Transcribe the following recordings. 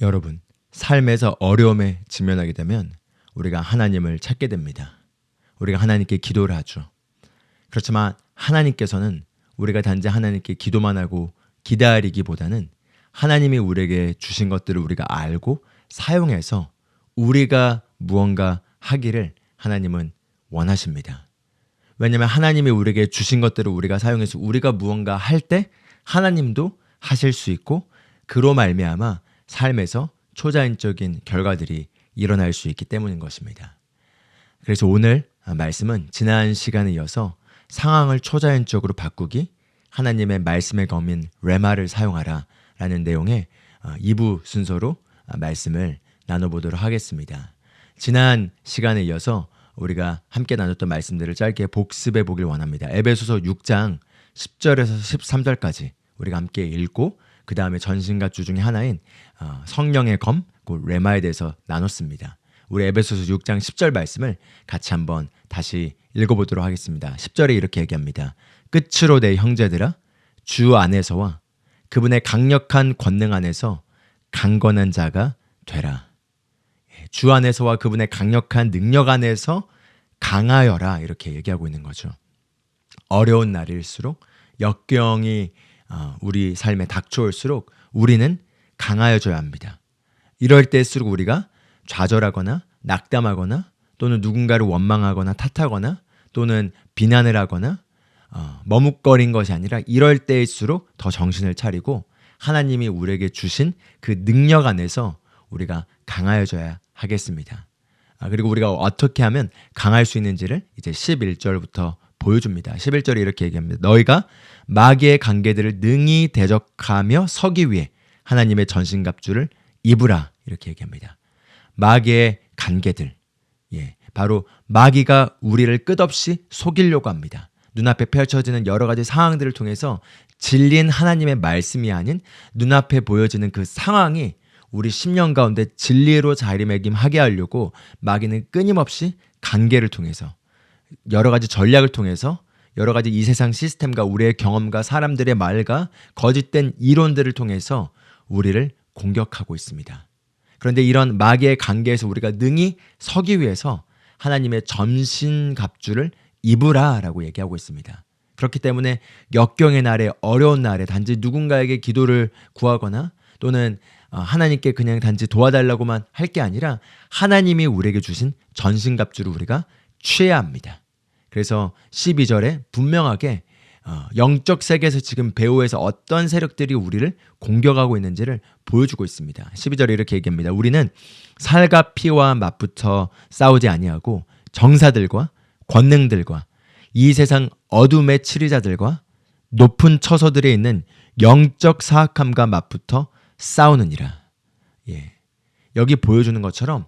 여러분, 삶에서 어려움에 직면하게 되면 우리가 하나님을 찾게 됩니다. 우리가 하나님께 기도를 하죠. 그렇지만 하나님께서는 우리가 단지 하나님께 기도만 하고 기다리기보다는 하나님이 우리에게 주신 것들을 우리가 알고 사용해서 우리가 무언가 하기를 하나님은 원하십니다. 왜냐하면 하나님이 우리에게 주신 것들을 우리가 사용해서 우리가 무언가 할 때 하나님도 하실 수 있고 그로 말미암아 삶에서 초자연적인 결과들이 일어날 수 있기 때문인 것입니다. 그래서 오늘 말씀은 지난 시간에 이어서 상황을 초자연적으로 바꾸기, 하나님의 말씀의 검인 레마를 사용하라 라는 내용의 2부 순서로 말씀을 나눠보도록 하겠습니다. 지난 시간에 이어서 우리가 함께 나눴던 말씀들을 짧게 복습해 보길 원합니다. 에베소서 6장 10절에서 13절까지 우리가 함께 읽고 그 다음에 전신갑주 중에 하나인 성령의 검, 그 레마에 대해서 나눴습니다. 우리 에베소서 6장 10절 말씀을 같이 한번 다시 읽어보도록 하겠습니다. 10절에 이렇게 얘기합니다. 끝으로 내 형제들아 주 안에서와 그분의 강력한 권능 안에서 강건한 자가 되라. 주 안에서와 그분의 강력한 능력 안에서 강하여라 이렇게 얘기하고 있는 거죠. 어려운 날일수록 역경이 우리 삶에 닥쳐올수록 우리는 강하여져야 합니다. 이럴 때일수록 우리가 좌절하거나 낙담하거나 또는 누군가를 원망하거나 탓하거나 또는 비난을 하거나 머뭇거린 것이 아니라 이럴 때일수록 더 정신을 차리고 하나님이 우리에게 주신 그 능력 안에서 우리가 강하여져야 하겠습니다. 그리고 우리가 어떻게 하면 강할 수 있는지를 이제 11절부터 보여줍니다. 11절에 이렇게 얘기합니다. 너희가 마귀의 관계들을 능히 대적하며 서기 위해 하나님의 전신갑주를 입으라 이렇게 얘기합니다. 마귀의 관계들, 바로 마귀가 우리를 끝없이 속이려고 합니다. 눈앞에 펼쳐지는 여러 가지 상황들을 통해서 진리인 하나님의 말씀이 아닌 눈앞에 보여지는 그 상황이 우리 심령 가운데 진리로 자리매김하게 하려고 마귀는 끊임없이 관계를 통해서 여러 가지 전략을 통해서 여러 가지 이 세상 시스템과 우리의 경험과 사람들의 말과 거짓된 이론들을 통해서 우리를 공격하고 있습니다. 그런데 이런 마귀의 관계에서 우리가 능히 서기 위해서 하나님의 전신갑주를 입으라 라고 얘기하고 있습니다. 그렇기 때문에 역경의 날에 어려운 날에 단지 누군가에게 기도를 구하거나 또는 하나님께 그냥 단지 도와달라고만 할 게 아니라 하나님이 우리에게 주신 전신갑주를 우리가 취해야 합니다. 그래서 12절에 분명하게 영적 세계에서 지금 배후에서 어떤 세력들이 우리를 공격하고 있는지를 보여주고 있습니다. 12절에 이렇게 얘기합니다. 우리는 살과 피와 맞붙어 싸우지 아니하고 정사들과 권능들과 이 세상 어둠의 치리자들과 높은 처소들에 있는 영적 사악함과 맞붙어 싸우느니라. 여기 보여주는 것처럼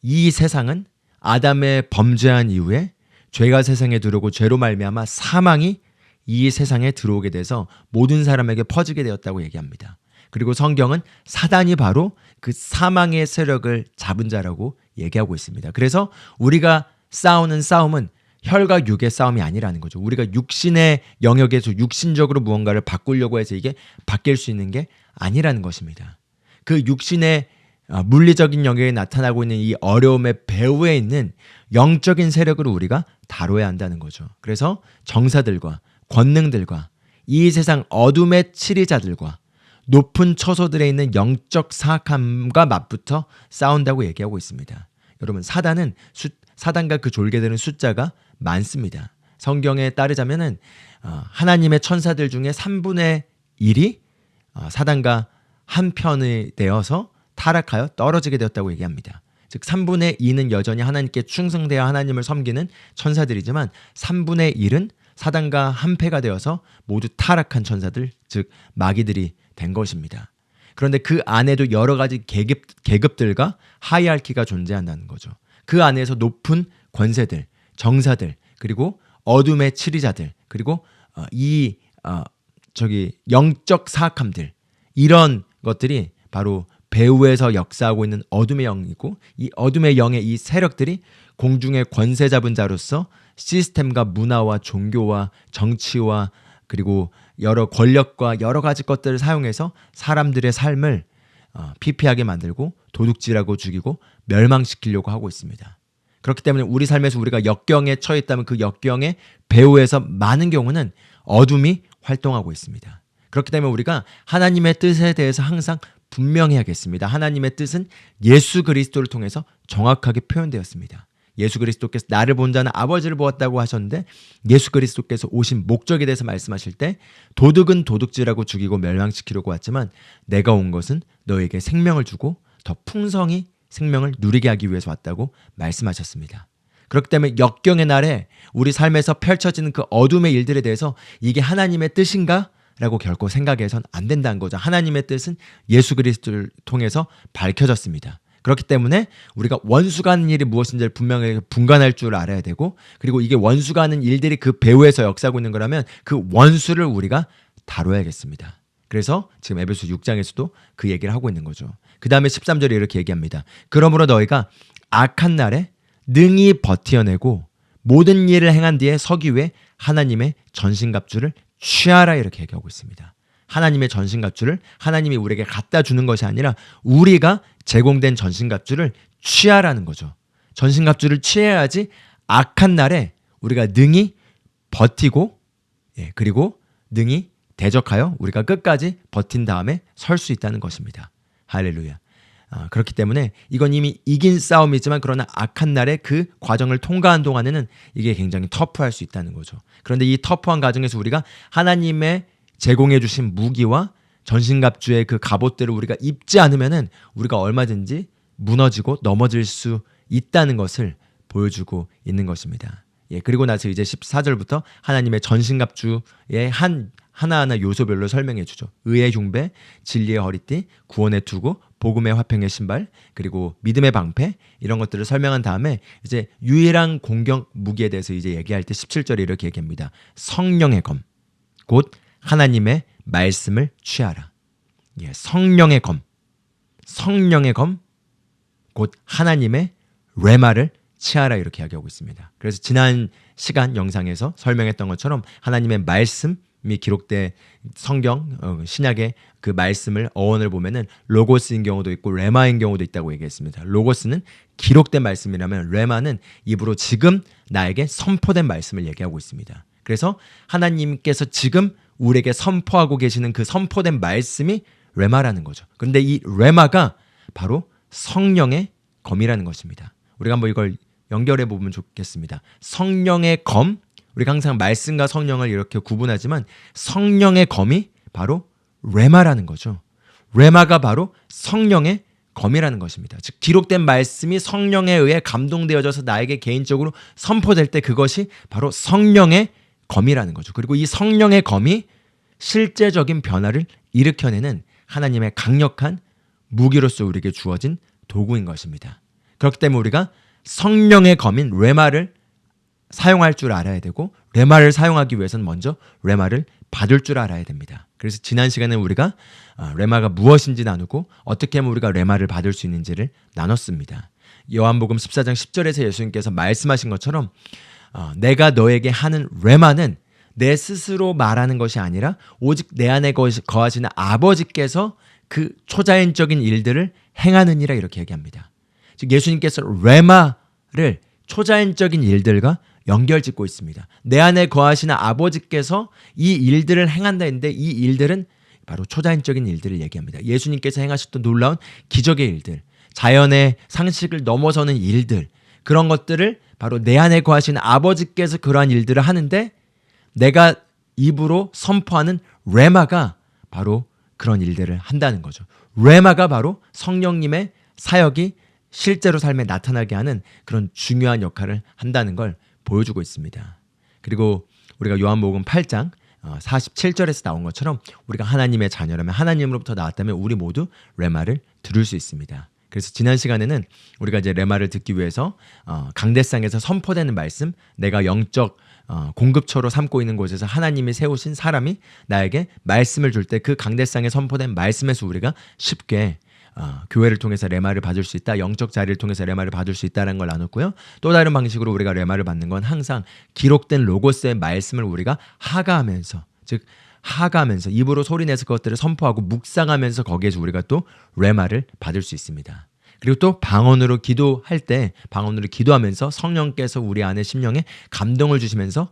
이 세상은 아담의 범죄한 이후에 죄가 세상에 들어오고 죄로 말미암아 사망이 이 세상에 들어오게 돼서 모든 사람에게 퍼지게 되었다고 얘기합니다. 그리고 성경은 사단이 바로 그 사망의 세력을 잡은 자라고 얘기하고 있습니다. 그래서 우리가 싸우는 싸움은 혈과 육의 싸움이 아니라는 거죠. 우리가 육신의 영역에서 육신적으로 무언가를 바꾸려고 해서 이게 바뀔 수 있는 게 아니라는 것입니다. 그 육신의 물리적인 영역에 나타나고 있는 이 어려움의 배후에 있는 영적인 세력을 우리가 다뤄야 한다는 거죠. 그래서 정사들과 권능들과 이 세상 어둠의 치리자들과 높은 처소들에 있는 영적 사악함과 맞붙어 싸운다고 얘기하고 있습니다. 여러분, 사단과 그 졸개들은 숫자가 많습니다. 성경에 따르자면은 하나님의 천사들 중에 3분의 1이 사단과 한편이 되어서 타락하여 떨어지게 되었다고 얘기합니다. 즉 3분의 2는 여전히 하나님께 충성되어 하나님을 섬기는 천사들이지만 3분의 1은 사단과 한패가 되어서 모두 타락한 천사들, 즉 마귀들이 된 것입니다. 그런데 그 안에도 여러 가지 계급들과 하이알키가 존재한다는 거죠. 그 안에서 높은 권세들, 정사들, 그리고 어둠의 치리자들, 그리고 영적 사악함들, 이런 것들이 바로 배후에서 역사하고 있는 어둠의 영이고, 이 어둠의 영의 이 세력들이 공중의 권세 잡은 자로서 시스템과 문화와 종교와 정치와 그리고 여러 권력과 여러 가지 것들을 사용해서 사람들의 삶을 피폐하게 만들고 도둑질하고 죽이고 멸망시키려고 하고 있습니다. 그렇기 때문에 우리 삶에서 우리가 역경에 처해 있다면 그 역경의 배후에서 많은 경우는 어둠이 활동하고 있습니다. 그렇기 때문에 우리가 하나님의 뜻에 대해서 항상 분명해야겠습니다. 하나님의 뜻은 예수 그리스도를 통해서 정확하게 표현되었습니다. 예수 그리스도께서 나를 본 자는 아버지를 보았다고 하셨는데 예수 그리스도께서 오신 목적에 대해서 말씀하실 때 도둑은 도둑질하고 죽이고 멸망시키려고 왔지만 내가 온 것은 너에게 생명을 주고 더 풍성히 생명을 누리게 하기 위해서 왔다고 말씀하셨습니다. 그렇기 때문에 역경의 날에 우리 삶에서 펼쳐지는 그 어둠의 일들에 대해서 이게 하나님의 뜻인가? 라고 결코 생각해서는 안 된다는 거죠. 하나님의 뜻은 예수 그리스도를 통해서 밝혀졌습니다. 그렇기 때문에 우리가 원수가 하는 일이 무엇인지를 분명하게 분간할 줄 알아야 되고 그리고 이게 원수가 하는 일들이 그 배후에서 역사하고 있는 거라면 그 원수를 우리가 다뤄야겠습니다. 그래서 지금 에베소 6장에서도 그 얘기를 하고 있는 거죠. 그 다음에 13절에 이렇게 얘기합니다. 그러므로 너희가 악한 날에 능히 버티어내고 모든 일을 행한 뒤에 서기 위해 하나님의 전신갑주를 취하라 이렇게 얘기하고 있습니다. 하나님의 전신갑주를 하나님이 우리에게 갖다 주는 것이 아니라 우리가 제공된 전신갑주를 취하라는 거죠. 전신갑주를 취해야지 악한 날에 우리가 능히 버티고 그리고 능히 대적하여 우리가 끝까지 버틴 다음에 설 수 있다는 것입니다. 할렐루야. 그렇기 때문에 이건 이미 이긴 싸움이지만 그러나 악한 날에 그 과정을 통과한 동안에는 이게 굉장히 터프할 수 있다는 거죠. 그런데 이 터프한 과정에서 우리가 하나님의 제공해 주신 무기와 전신갑주의 그 갑옷들을 우리가 입지 않으면은 우리가 얼마든지 무너지고 넘어질 수 있다는 것을 보여주고 있는 것입니다. 그리고 나서 이제 14절부터 하나님의 전신갑주의 하나하나 요소별로 설명해 주죠. 의의 흉배, 진리의 허리띠, 구원의 투구, 복음의 화평의 신발, 그리고 믿음의 방패 이런 것들을 설명한 다음에 이제 유일한 공격 무기에 대해서 이제 얘기할 때 17절에 이렇게 얘기합니다. 성령의 검, 곧 하나님의 말씀을 취하라. 성령의 검, 곧 하나님의 레마를 취하라 이렇게 이야기하고 있습니다. 그래서 지난 시간 영상에서 설명했던 것처럼 하나님의 말씀이 기록된 성경 신약의 그 말씀을 어원을 보면은 로고스인 경우도 있고 레마인 경우도 있다고 얘기했습니다. 로고스는 기록된 말씀이라면 레마는 입으로 지금 나에게 선포된 말씀을 얘기하고 있습니다. 그래서 하나님께서 지금 우리에게 선포하고 계시는 그 선포된 말씀이 레마라는 거죠. 그런데 이 레마가 바로 성령의 검이라는 것입니다. 우리가 한번 이걸 연결해 보면 좋겠습니다. 성령의 검, 우리가 항상 말씀과 성령을 이렇게 구분하지만 성령의 검이 바로 레마라는 거죠. 레마가 바로 성령의 검이라는 것입니다. 즉 기록된 말씀이 성령에 의해 감동되어져서 나에게 개인적으로 선포될 때 그것이 바로 성령의 검이라는 거죠. 그리고 이 성령의 검이 실제적인 변화를 일으켜내는 하나님의 강력한 무기로서 우리에게 주어진 도구인 것입니다. 그렇기 때문에 우리가 성령의 검인 레마를 사용할 줄 알아야 되고 레마를 사용하기 위해서는 먼저 레마를 받을 줄 알아야 됩니다. 그래서 지난 시간에 우리가 레마가 무엇인지 나누고 어떻게 하면 우리가 레마를 받을 수 있는지를 나눴습니다. 요한복음 14장 10절에서 예수님께서 말씀하신 것처럼 내가 너에게 하는 레마는 내 스스로 말하는 것이 아니라 오직 내 안에 거하시는 아버지께서 그 초자연적인 일들을 행하느니라 이렇게 얘기합니다. 즉 예수님께서 레마를 초자연적인 일들과 연결짓고 있습니다. 내 안에 거하시는 아버지께서 이 일들을 행한다 했는데 이 일들은 바로 초자연적인 일들을 얘기합니다. 예수님께서 행하셨던 놀라운 기적의 일들, 자연의 상식을 넘어서는 일들, 그런 것들을 바로 내 안에 거하시는 아버지께서 그러한 일들을 하는데 내가 입으로 선포하는 레마가 바로 그런 일들을 한다는 거죠. 레마가 바로 성령님의 사역이 실제로 삶에 나타나게 하는 그런 중요한 역할을 한다는 걸 보여주고 있습니다. 그리고 우리가 요한복음 8장 47절에서 나온 것처럼 우리가 하나님의 자녀라면 하나님으로부터 나왔다면 우리 모두 레마를 들을 수 있습니다. 그래서 지난 시간에는 우리가 이제 레마를 듣기 위해서 강대상에서 선포되는 말씀, 내가 영적 공급처로 삼고 있는 곳에서 하나님이 세우신 사람이 나에게 말씀을 줄 때 그 강대상에 선포된 말씀에서 우리가 쉽게 교회를 통해서 레마를 받을 수 있다, 영적 자리를 통해서 레마를 받을 수 있다는 걸 나눴고요. 또 다른 방식으로 우리가 레마를 받는 건 항상 기록된 로고스의 말씀을 우리가 하가하면서, 즉 하가면서 입으로 소리내서 그것들을 선포하고 묵상하면서 거기에서 우리가 또 레마를 받을 수 있습니다. 그리고 또 방언으로 기도할 때 방언으로 기도하면서 성령께서 우리 안에 심령에 감동을 주시면서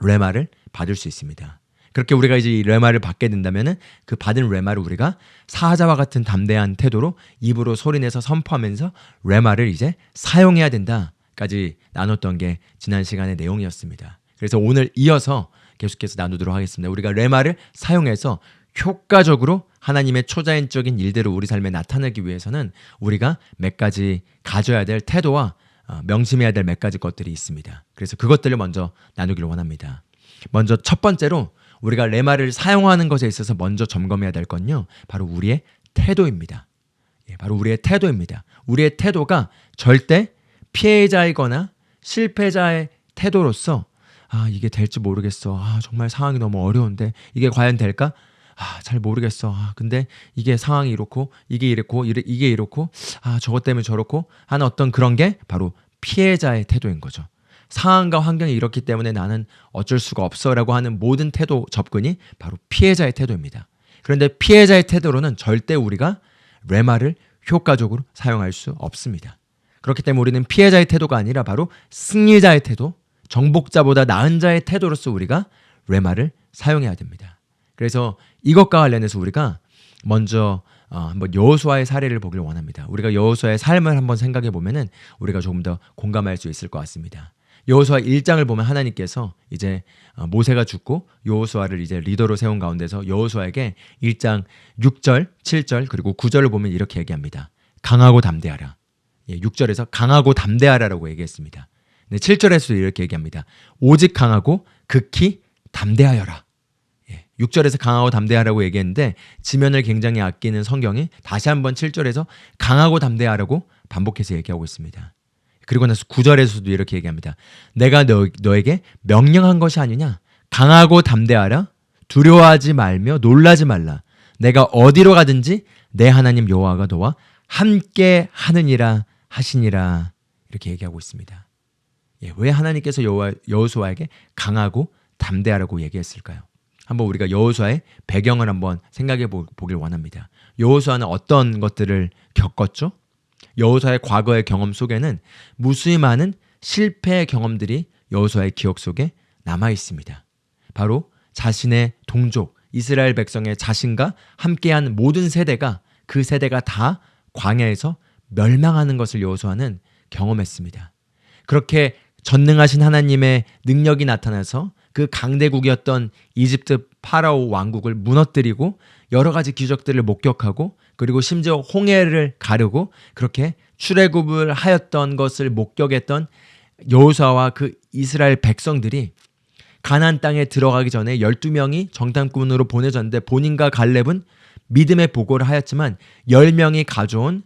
레마를 받을 수 있습니다. 그렇게 우리가 이제 이 레마를 받게 된다면은 그 받은 레마를 우리가 사자와 같은 담대한 태도로 입으로 소리내서 선포하면서 레마를 이제 사용해야 된다까지 나눴던 게 지난 시간의 내용이었습니다. 그래서 오늘 이어서 계속해서 나누도록 하겠습니다. 우리가 레마를 사용해서 효과적으로 하나님의 초자연적인 일대로 우리 삶에 나타나기 위해서는 우리가 몇 가지 가져야 될 태도와 명심해야 될 몇 가지 것들이 있습니다. 그래서 그것들을 먼저 나누기를 원합니다. 먼저 첫 번째로 우리가 레마를 사용하는 것에 있어서 먼저 점검해야 될 건요, 바로 우리의 태도입니다. 바로 우리의 태도입니다. 우리의 태도가 절대 피해자이거나 실패자의 태도로서 이게 될지 모르겠어. 정말 상황이 너무 어려운데 이게 과연 될까? 잘 모르겠어. 근데 이게 상황이 이렇고 이게 이렇고 이게 이렇고 저것 때문에 저렇고 하는 어떤 그런 게 바로 피해자의 태도인 거죠. 상황과 환경이 이렇기 때문에 나는 어쩔 수가 없어라고 하는 모든 태도 접근이 바로 피해자의 태도입니다. 그런데 피해자의 태도로는 절대 우리가 레마를 효과적으로 사용할 수 없습니다. 그렇기 때문에 우리는 피해자의 태도가 아니라 바로 승리자의 태도, 정복자보다 나은 자의 태도로서 우리가 레마를 사용해야 됩니다. 그래서 이것과 관련해서 우리가 먼저 한번 여호수아의 사례를 보길 원합니다. 우리가 여호수아의 삶을 한번 생각해 보면은 우리가 조금 더 공감할 수 있을 것 같습니다. 여호수아 1장을 보면 하나님께서 이제 모세가 죽고 여호수아를 이제 리더로 세운 가운데서 여호수아에게 1장 6절, 7절 그리고 9절을 보면 이렇게 얘기합니다. 강하고 담대하라. 6절에서 강하고 담대하라라고 얘기했습니다. 7절에서도 이렇게 얘기합니다. 오직 강하고 극히 담대하여라. 6절에서 강하고 담대하라고 얘기했는데 지면을 굉장히 아끼는 성경이 다시 한번 7절에서 강하고 담대하라고 반복해서 얘기하고 있습니다. 그리고 나서 9절에서도 이렇게 얘기합니다. 내가 너에게 명령한 것이 아니냐? 강하고 담대하라. 두려워하지 말며 놀라지 말라. 내가 어디로 가든지 내 하나님 여호와가 너와 함께 하느니라 하시니라. 이렇게 얘기하고 있습니다. 왜 하나님께서 여호수아에게 강하고 담대하라고 얘기했을까요? 한번 우리가 여호수아의 배경을 한번 생각해 보길 원합니다. 여호수아는 어떤 것들을 겪었죠? 여호수아의 과거의 경험 속에는 무수히 많은 실패의 경험들이 여호수아의 기억 속에 남아 있습니다. 바로 자신의 동족 이스라엘 백성의 자신과 함께한 모든 세대가 그 세대가 다 광야에서 멸망하는 것을 여호수아는 경험했습니다. 그렇게 전능하신 하나님의 능력이 나타나서 그 강대국이었던 이집트 파라오 왕국을 무너뜨리고 여러 가지 기적들을 목격하고 그리고 심지어 홍해를 가르고 그렇게 출애굽을 하였던 것을 목격했던 여호수아와 그 이스라엘 백성들이 가나안 땅에 들어가기 전에 12명이 정탐꾼으로 보내졌는데 본인과 갈렙은 믿음의 보고를 하였지만 10명이 가져온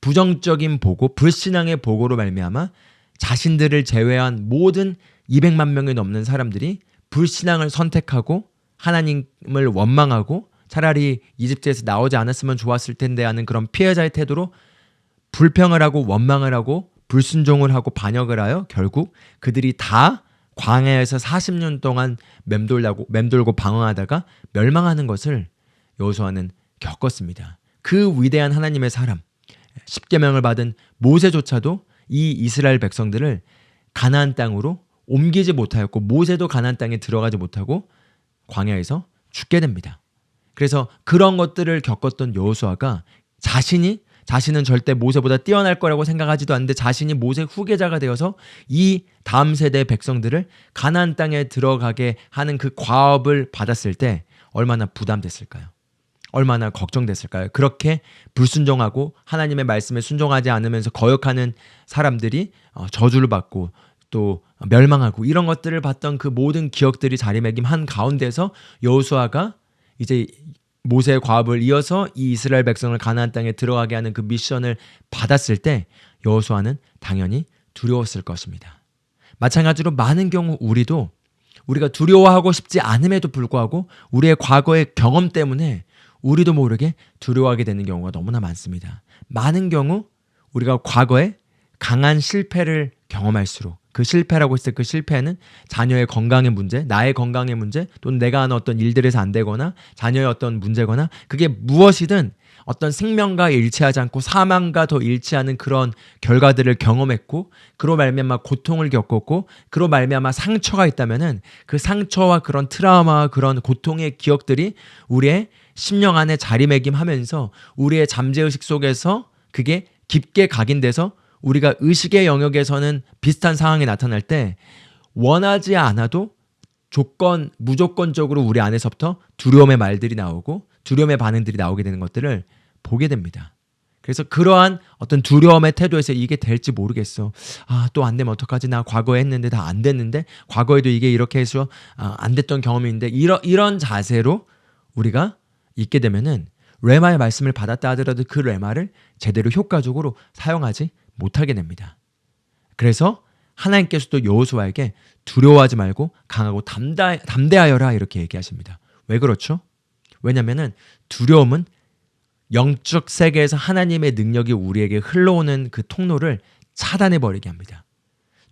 부정적인 보고, 불신앙의 보고로 말미암아 자신들을 제외한 모든 200만 명이 넘는 사람들이 불신앙을 선택하고 하나님을 원망하고 차라리 이집트에서 나오지 않았으면 좋았을 텐데 하는 그런 피해자의 태도로 불평을 하고 원망을 하고 불순종을 하고 반역을 하여 결국 그들이 다 광야에서 40년 동안 맴돌고 방황하다가 멸망하는 것을 여호수아는 겪었습니다. 그 위대한 하나님의 사람, 십계명을 받은 모세조차도 이 이스라엘 백성들을 가나안 땅으로 옮기지 못하였고 모세도 가나안 땅에 들어가지 못하고 광야에서 죽게 됩니다. 그래서 그런 것들을 겪었던 여호수아가 자신은 절대 모세보다 뛰어날 거라고 생각하지도 않는데 자신이 모세 후계자가 되어서 이 다음 세대의 백성들을 가나안 땅에 들어가게 하는 그 과업을 받았을 때 얼마나 부담됐을까요? 얼마나 걱정됐을까요? 그렇게 불순종하고 하나님의 말씀에 순종하지 않으면서 거역하는 사람들이 저주를 받고 또 멸망하고 이런 것들을 봤던 그 모든 기억들이 자리매김한 가운데서 여호수아가 이제 모세의 과업을 이어서 이 이스라엘 백성을 가나안 땅에 들어가게 하는 그 미션을 받았을 때 여호수아는 당연히 두려웠을 것입니다. 마찬가지로 많은 경우 우리가 두려워하고 싶지 않음에도 불구하고 우리의 과거의 경험 때문에 우리도 모르게 두려워하게 되는 경우가 너무나 많습니다. 많은 경우 우리가 과거에 강한 실패를 경험할수록 그 실패라고 했을 때 그 실패는 자녀의 건강의 문제, 나의 건강의 문제, 또는 내가 하는 어떤 일들에서 안 되거나 자녀의 어떤 문제거나 그게 무엇이든 어떤 생명과 일치하지 않고 사망과 더 일치하는 그런 결과들을 경험했고 그로 말미암아 고통을 겪었고 그로 말미암아 상처가 있다면은 그 상처와 그런 트라우마와 그런 고통의 기억들이 우리의 심령 안에 자리매김하면서 우리의 잠재의식 속에서 그게 깊게 각인돼서 우리가 의식의 영역에서는 비슷한 상황이 나타날 때 원하지 않아도 무조건적으로 우리 안에서부터 두려움의 말들이 나오고 두려움의 반응들이 나오게 되는 것들을 보게 됩니다. 그래서 그러한 어떤 두려움의 태도에서 이게 될지 모르겠어. 또 안 되면 어떡하지? 나 과거에 했는데 다 안 됐는데 과거에도 이게 이렇게 해서 안 됐던 경험이 있는데 이런 자세로 우리가 있게 되면은 레마의 말씀을 받았다 하더라도 그 레마를 제대로 효과적으로 사용하지 못하게 됩니다. 그래서 하나님께서도 여호수아에게 두려워하지 말고 강하고 담대하여라 이렇게 얘기하십니다. 왜 그렇죠? 왜냐하면 두려움은 영적 세계에서 하나님의 능력이 우리에게 흘러오는 그 통로를 차단해버리게 합니다.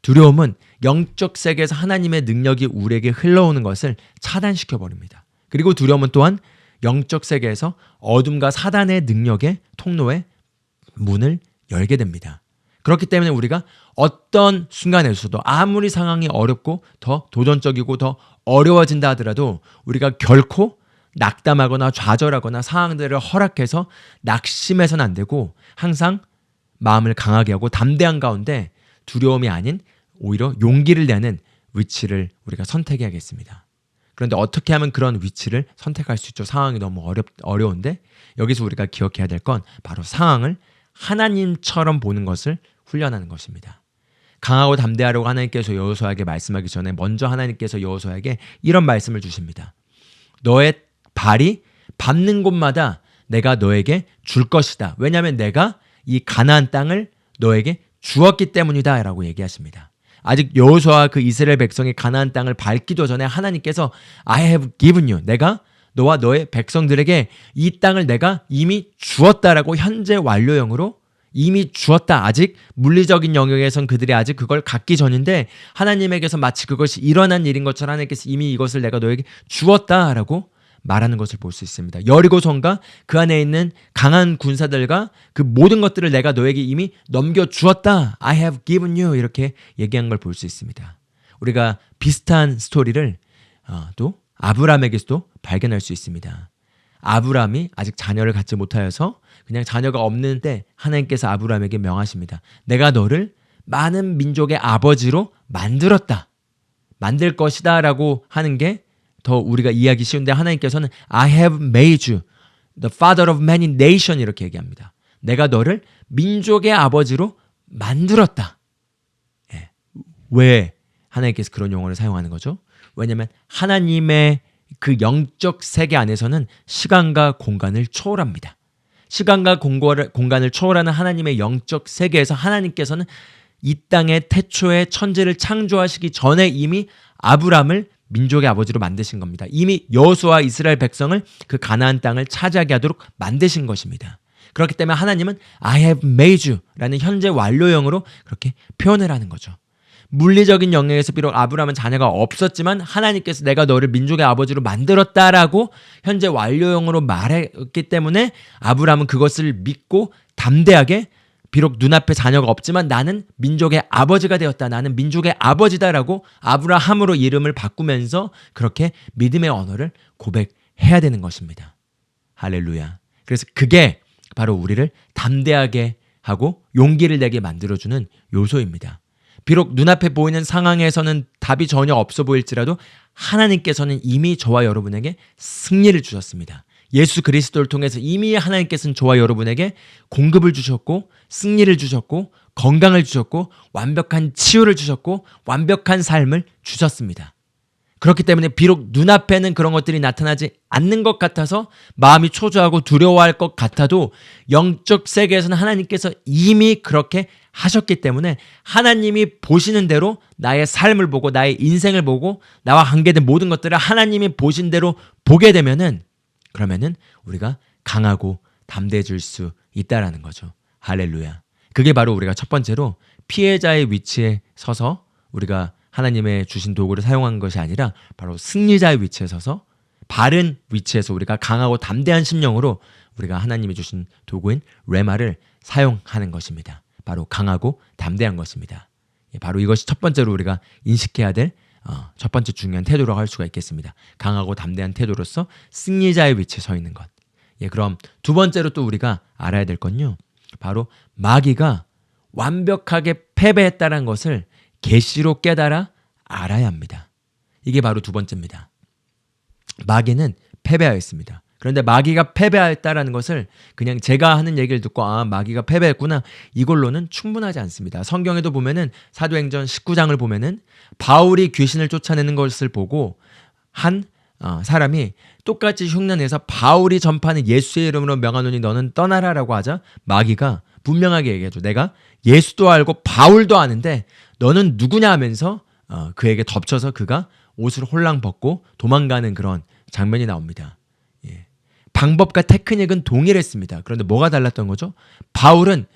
두려움은 영적 세계에서 하나님의 능력이 우리에게 흘러오는 것을 차단시켜버립니다. 그리고 두려움은 또한 영적 세계에서 어둠과 사단의 능력의 통로에 문을 열게 됩니다. 그렇기 때문에 우리가 어떤 순간에서도 아무리 상황이 어렵고 더 도전적이고 더 어려워진다 하더라도 우리가 결코 낙담하거나 좌절하거나 상황들을 허락해서 낙심해서는 안 되고 항상 마음을 강하게 하고 담대한 가운데 두려움이 아닌 오히려 용기를 내는 위치를 우리가 선택해야겠습니다. 그런데 어떻게 하면 그런 위치를 선택할 수 있죠? 상황이 너무 어려운데 여기서 우리가 기억해야 될 건 바로 상황을 하나님처럼 보는 것을 훈련하는 것입니다. 강하고 담대하라고 하나님께서 여호수아에게 말씀하기 전에 먼저 하나님께서 여호수아에게 이런 말씀을 주십니다. 너의 발이 밟는 곳마다 내가 너에게 줄 것이다. 왜냐하면 내가 이 가나안 땅을 너에게 주었기 때문이다 라고 얘기하십니다. 아직 여호수아와 그 이스라엘 백성이 가나안 땅을 밟기도 전에 하나님께서 I have given you, 내가 너와 너의 백성들에게 이 땅을 내가 이미 주었다라고 현재 완료형으로 이미 주었다. 아직 물리적인 영역에선 그들이 아직 그걸 갖기 전인데 하나님에게서 마치 그것이 일어난 일인 것처럼 하나님께서 이미 이것을 내가 너에게 주었다라고 말하는 것을 볼 수 있습니다. 여리고성과 그 안에 있는 강한 군사들과 그 모든 것들을 내가 너에게 이미 넘겨주었다. I have given you 이렇게 얘기한 걸 볼 수 있습니다. 우리가 비슷한 스토리를 또 아브라함에게서도 발견할 수 있습니다. 아브라함이 아직 자녀를 갖지 못하여서 그냥 자녀가 없는데 하나님께서 아브라함에게 명하십니다. 내가 너를 많은 민족의 아버지로 만들 것이다 라고 하는 게 더 우리가 이해하기 쉬운데 하나님께서는 I have made you the father of many nations 이렇게 얘기합니다. 내가 너를 민족의 아버지로 만들었다. 왜 하나님께서 그런 용어를 사용하는 거죠? 왜냐하면 하나님의 그 영적 세계 안에서는 시간과 공간을 초월합니다. 시간과 공간을 초월하는 하나님의 영적 세계에서 하나님께서는 이 땅의 태초에 천지를 창조하시기 전에 이미 아브람을 민족의 아버지로 만드신 겁니다. 이미 여호수아와 이스라엘 백성을 그 가나안 땅을 차지하게 하도록 만드신 것입니다. 그렇기 때문에 하나님은 I have made you 라는 현재 완료형으로 그렇게 표현을 하는 거죠. 물리적인 영역에서 비록 아브라함은 자녀가 없었지만 하나님께서 내가 너를 민족의 아버지로 만들었다라고 현재 완료형으로 말했기 때문에 아브라함은 그것을 믿고 담대하게 비록 눈앞에 자녀가 없지만 나는 민족의 아버지가 되었다. 나는 민족의 아버지다라고 아브라함으로 이름을 바꾸면서 그렇게 믿음의 언어를 고백해야 되는 것입니다. 할렐루야. 그래서 그게 바로 우리를 담대하게 하고 용기를 내게 만들어주는 요소입니다. 비록 눈앞에 보이는 상황에서는 답이 전혀 없어 보일지라도 하나님께서는 이미 저와 여러분에게 승리를 주셨습니다. 예수 그리스도를 통해서 이미 하나님께서는 저와 여러분에게 공급을 주셨고 승리를 주셨고 건강을 주셨고 완벽한 치유를 주셨고 완벽한 삶을 주셨습니다. 그렇기 때문에 비록 눈앞에는 그런 것들이 나타나지 않는 것 같아서 마음이 초조하고 두려워할 것 같아도 영적 세계에서는 하나님께서 이미 그렇게 하셨기 때문에 하나님이 보시는 대로 나의 삶을 보고 나의 인생을 보고 나와 관계된 모든 것들을 하나님이 보신 대로 보게 되면은 그러면은 우리가 강하고 담대해질 수 있다라는 거죠. 할렐루야. 그게 바로 우리가 첫 번째로 피해자의 위치에 서서 우리가 하나님의 주신 도구를 사용한 것이 아니라 바로 승리자의 위치에 서서 바른 위치에서 우리가 강하고 담대한 심령으로 우리가 하나님이 주신 도구인 레마를 사용하는 것입니다. 바로 강하고 담대한 것입니다. 바로 이것이 첫 번째로 우리가 인식해야 될 첫 번째 중요한 태도라고 할 수가 있겠습니다. 강하고 담대한 태도로서 승리자의 위치에 서 있는 것. 그럼 두 번째로 또 우리가 알아야 될 건요. 바로 마귀가 완벽하게 패배했다는 것을 계시로 깨달아 알아야 합니다. 이게 바로 두 번째입니다. 마귀는 패배하였습니다. 그런데 마귀가 패배하였다는 것을 그냥 제가 하는 얘기를 듣고 마귀가 패배했구나 이걸로는 충분하지 않습니다. 성경에도 보면은 사도행전 19장을 보면은 바울이 귀신을 쫓아내는 것을 보고 한 사람이 똑같이 흉내내서 바울이 전파하는 예수의 이름으로 명하노니 너는 떠나라라고 하자 마귀가 분명하게 얘기하죠. 내가 예수도 알고 바울도 아는데 너는 누구냐 하면서 그에게 덮쳐서 그가 옷을 홀랑 벗고 도망가는 그런 장면이 나옵니다. 방법과 테크닉은 동일했습니다. 그런데 뭐가 달랐던 거죠? 바울은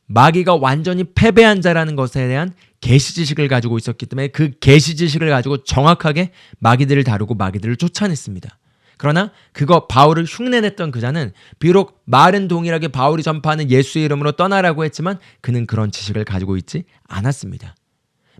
마귀가 완전히 패배한 자라는 것에 대한 계시 지식을 가지고 있었기 때문에 그 계시 지식을 가지고 정확하게 마귀들을 다루고 마귀들을 쫓아냈습니다. 그러나 그거 바울을 흉내냈던 그자는 비록 말은 동일하게 바울이 전파하는 예수의 이름으로 떠나라고 했지만 그는 그런 지식을 가지고 있지 않았습니다.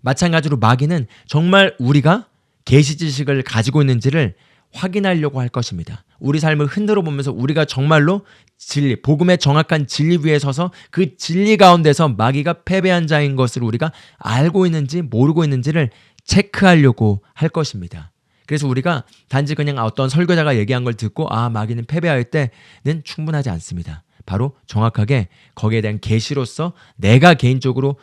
마찬가지로 마귀는 정말 우리가 계시 지식을 가지고 있는지를 확인하려고 할 것입니다. 우리 삶을 흔들어 보면서 우리가 정말로 진리, 복음의 정확한 진리 위에 서서 그 진리 가운데서 마귀가 패배한 자인 것을 우리가 알고 있는지 모르고 있는지를 체크하려고 할 것입니다. 그래서 우리가 단지 그냥 어떤 설교자가 얘기한 걸 듣고 마귀는 패배할 때는 충분하지 않습니다. 바로 정확하게 거기에 대한 계시로서 내가 개인적으로